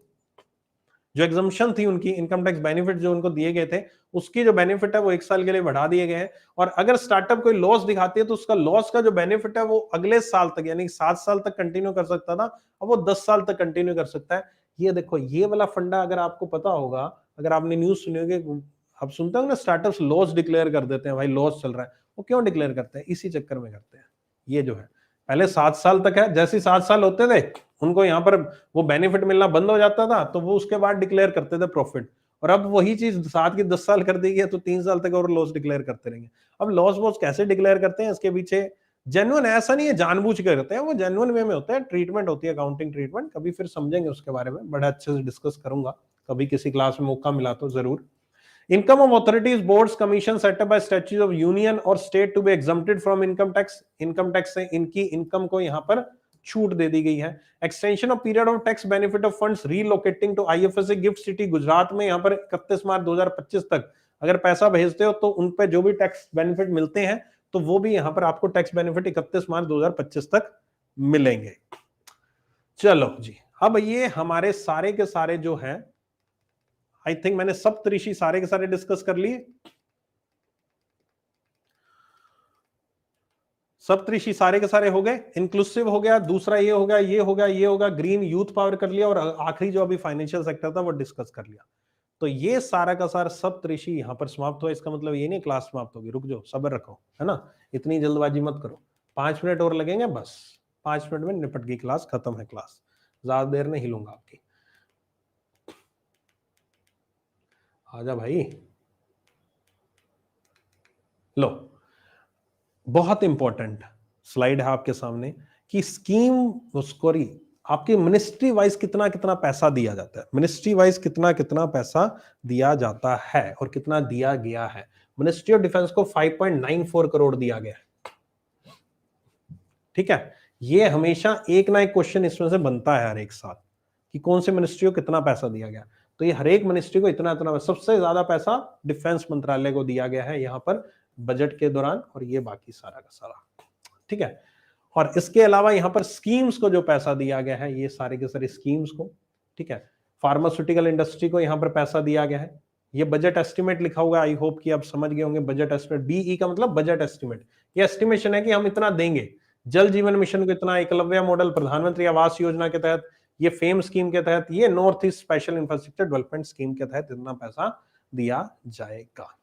जो एग्जम्पशन थी उनकी, इनकम टैक्स बेनिफिट जो उनको दिए गए थे, उसकी जो बेनिफिट है वो 1 साल के लिए बढ़ा दिए गए हैं। और अगर स्टार्टअप कोई लॉस दिखाती है तो उसका लॉस का जो बेनिफिट है वो अगले साल तक, यानी 7 साल तक कंटिन्यू कर सकता था, अब वो 10 साल तक कंटिन्यू कर सकता है। ये देखो, ये वाला फंडा अगर आपको पता होगा, अगर आपने न्यूज सुनी होगी, आप सुनते हो ना स्टार्टअप्स लॉस डिक्लेयर कर देते हैं, भाई लॉस चल रहा है। वो क्यों डिक्लेयर करते हैं? इसी चक्कर में करते हैं। ये जो है पहले 7 साल तक है, जैसे 7 साल होते थे उनको यहाँ पर वो बेनिफिट मिलना बंद हो जाता था, तो वो उसके बाद डिक्लेयर करते थे प्रॉफिट। और अब वही चीज 7 की 10 साल कर दी गई है, तो 3 साल तक और लॉस डिक्लेयर करते रहेंगे। अब लॉस वॉस कैसे डिक्लेयर करते हैं, इसके पीछे जेन्युइन, ऐसा नहीं है जानबूझ के करते हैं, वो जेन्युइन वे में होता है, ट्रीटमेंट होती है, अकाउंटिंग ट्रीटमेंट। कभी फिर समझेंगे उसके बारे में, बड़े अच्छे से डिस्कस करूंगा कभी किसी क्लास में मौका मिला तो जरूर। Income of authorities, boards, commission set up by statute of union और state to be exempted from income tax. Income tax से इनकी इनकम को यहां पर छूट दे दी गई है। Extension of period of tax benefit of funds relocating to IFSC GIFT city Gujarat में, यहां पर 31 मार्च 2025 तक अगर पैसा भेजते हो तो उन पे जो भी टैक्स बेनिफिट मिलते हैं तो वो भी यहां पर आपको टैक्स बेनिफिट 31 मार्च 2025 तक मिलेंगे। चलो जी, अब ये हमारे सारे के सारे जो हैं, आई थिंक मैंने सप्तऋषि सारे के सारे डिस्कस कर लिए। सप्तऋषि सारे के सारे हो गए, इंक्लूसिव हो गया, दूसरा ये हो गया, ये हो गया, ये होगा, ग्रीन यूथ पावर कर लिया, और आखिरी जो अभी फाइनेंशियल सेक्टर था वो डिस्कस कर लिया। तो ये सारा का सारा सप्तऋषि यहां पर समाप्त हुआ। इसका मतलब ये नहीं क्लास समाप्त होगी, रुक जाओ, सब्र रखो, है ना, इतनी जल्दबाजी मत करो। 5 मिनट और लगेंगे बस, 5 मिनट में निपट गई क्लास, खत्म है क्लास, ज्यादा देर नहीं लूंगा आपकी। आजा भाई, लो, बहुत इंपॉर्टेंट स्लाइड है आपके सामने कि स्कीम उसको आपकी मिनिस्ट्री वाइज कितना कितना पैसा दिया जाता है, मिनिस्ट्री वाइज कितना कितना पैसा दिया जाता है और कितना दिया गया है। मिनिस्ट्री ऑफ डिफेंस को 5.94 करोड़ दिया गया है, ठीक है। ये हमेशा एक ना एक क्वेश्चन इसमें से बनता है हर एक साल कि कौन सी मिनिस्ट्री को कितना पैसा दिया गया। तो ये हर एक मिनिस्ट्री को इतना इतना, सबसे ज्यादा पैसा डिफेंस मंत्रालय को दिया गया है यहां पर बजट के दौरान, और ये बाकी सारा का सारा, ठीक है। और इसके अलावा यहां पर स्कीम्स को जो पैसा दिया गया है, ये सारे के सारे स्कीम्स को, ठीक है। फार्मास्यूटिकल इंडस्ट्री को यहां पर पैसा दिया गया है। ये बजट एस्टिमेट लिखा हुआ है, आई होप कि आप समझ गए होंगे। बजट एस्टिमेट, बीई का मतलब बजट एस्टिमेट, ये एस्टिमेशन है कि हम इतना देंगे। जल जीवन मिशन को इतना, एकलव्य मॉडल, प्रधानमंत्री आवास योजना के तहत, ये फेम स्कीम के तहत, ये north east special infrastructure development scheme के तहत इतना पैसा दिया जाएगा।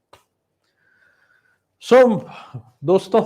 दोस्तों,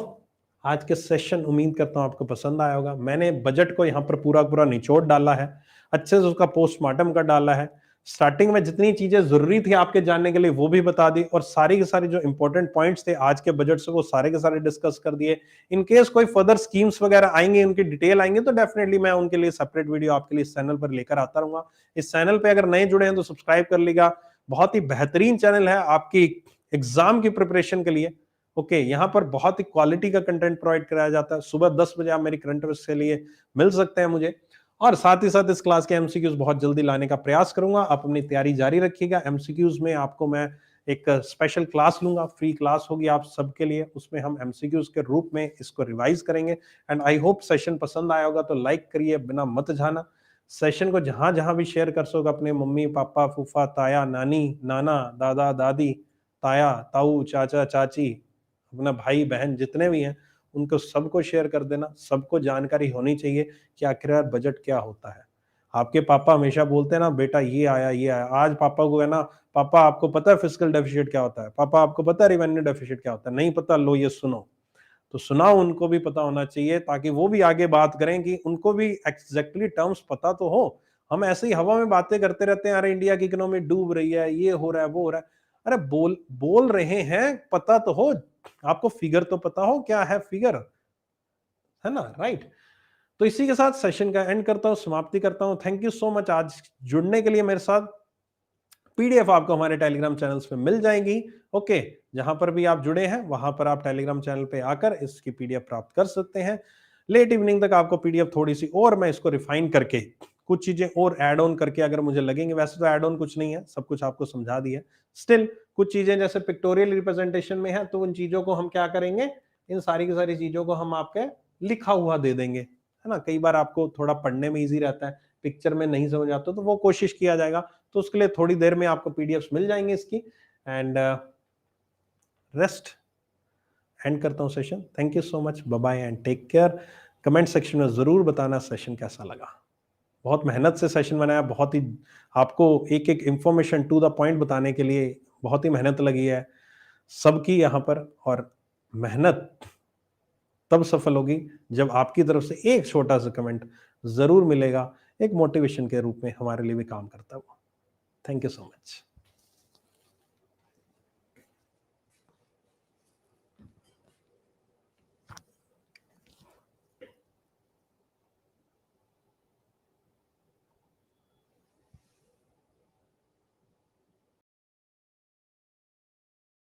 आज के सेशन उम्मीद करता हूं आपको पसंद आया होगा। मैंने बजट को यहां पर पूरा पूरा निचोड़ डाला है, अच्छे से उसका पोस्टमार्टम कर डाला है। स्टार्टिंग में जितनी चीजें जरूरी थी आपके जानने के लिए वो भी बता दी, और सारी के सारी जो इंपॉर्टेंट पॉइंट्स थे आज के बजट से वो सारे के सारे डिस्कस कर दिए। इन केस कोई फर्दर स्कीम्स वगैरह आएंगे, उनकी डिटेल आएंगे, तो डेफिनेटली मैं उनके लिए सेपरेट वीडियो आपके लिए इस चैनल पर लेकर आता रहूंगा। इस चैनल पे अगर नए जुड़े हैं तो सब्सक्राइब कर लीजिएगा, बहुत ही बेहतरीन चैनल है आपकी एग्जाम की प्रिपरेशन के लिए। ओके, यहाँ पर बहुत ही क्वालिटी का कंटेंट प्रोवाइड कराया जाता है। सुबह 10 बजे आप मेरी करंट अफेयर्स के लिए मिल सकते हैं मुझे, और साथ ही साथ इस क्लास के एमसीक्यूज बहुत जल्दी लाने का प्रयास करूंगा। आप अपनी तैयारी जारी रखिएगा। एमसीक्यूज में आपको मैं एक स्पेशल क्लास लूंगा, फ्री क्लास होगी आप सबके लिए, उसमें हम एमसीक्यूज के रूप में इसको रिवाइज करेंगे। एंड आई होप सेशन पसंद आया होगा, तो लाइक करिए बिना मत जाना। सेशन को जहां जहां भी शेयर कर सकोगे, अपने मम्मी पापा, फूफा ताया, नानी नाना, दादा दादी, ताया ताऊ, चाचा चाची, अपना भाई बहन जितने भी हैं, उनको सबको शेयर कर देना। सबको जानकारी होनी चाहिए कि आखिरकार बजट क्या होता है। आपके पापा हमेशा बोलते हैं ना, बेटा ये आया ये आया। आज पापा को है ना, पापा आपको पता है फिस्कल डेफिसिट क्या होता है, पापा आपको पता है रिवेन्यू डेफिसिट क्या होता है, नहीं पता, लो ये सुनो। तो सुनाओ, उनको भी पता होना चाहिए, ताकि वो भी आगे बात करें कि उनको भी एग्जैक्टली टर्म्स पता तो हो। हम ऐसे ही हवा में बातें करते रहते हैं, अरे इंडिया की इकोनॉमी डूब रही है, ये हो रहा है, वो हो रहा है। अरे बोल रहे हैं, पता तो हो, आपको फिगर तो पता हो क्या है फिगर, है ना, राइट। तो इसी के साथ सेशन का एंड करता हूं, समाप्ति करता हूं। थैंक यू सो मच आज जुड़ने के लिए मेरे साथ। पीडीएफ आपको हमारे टेलीग्राम चैनल्स पे मिल जाएंगी। ओके, जहां पर भी आप जुड़े हैं वहां पर आप टेलीग्राम चैनल पे आकर इसकी पीडीएफ प्राप्त कर सकते हैं। लेट इवनिंग तक आपको पीडीएफ थोड़ी सी और मैं इसको रिफाइन करके, कुछ चीजें और ऐड ऑन करके अगर मुझे लगेंगे, वैसे तो ऐड ऑन कुछ नहीं है, सब कुछ आपको समझा दिया, स्टिल कुछ चीजें जैसे पिक्टोरियल रिप्रेजेंटेशन में है, तो उन चीजों को हम क्या करेंगे, इन सारी की सारी चीजों को हम आपके लिखा हुआ दे देंगे, है ना। कई बार आपको थोड़ा पढ़ने में इजी रहता है, पिक्चर में नहीं समझ आता, तो वो कोशिश किया जाएगा। तो उसके लिए थोड़ी देर में आपको पीडीएफ मिल जाएंगे इसकी। एंड रेस्ट एंड करता हूं session. Thank you so much, bye bye and take care. Comment section में जरूर बताना सेशन कैसा लगा। बहुत मेहनत से सेशन बनाया, बहुत ही आपको एक एक इंफॉर्मेशन टू द पॉइंट बताने के लिए बहुत ही मेहनत लगी है सबकी यहाँ पर, और मेहनत तब सफल होगी जब आपकी तरफ से एक छोटा सा कमेंट जरूर मिलेगा, एक मोटिवेशन के रूप में हमारे लिए भी काम करता हुआ। Thank you so much.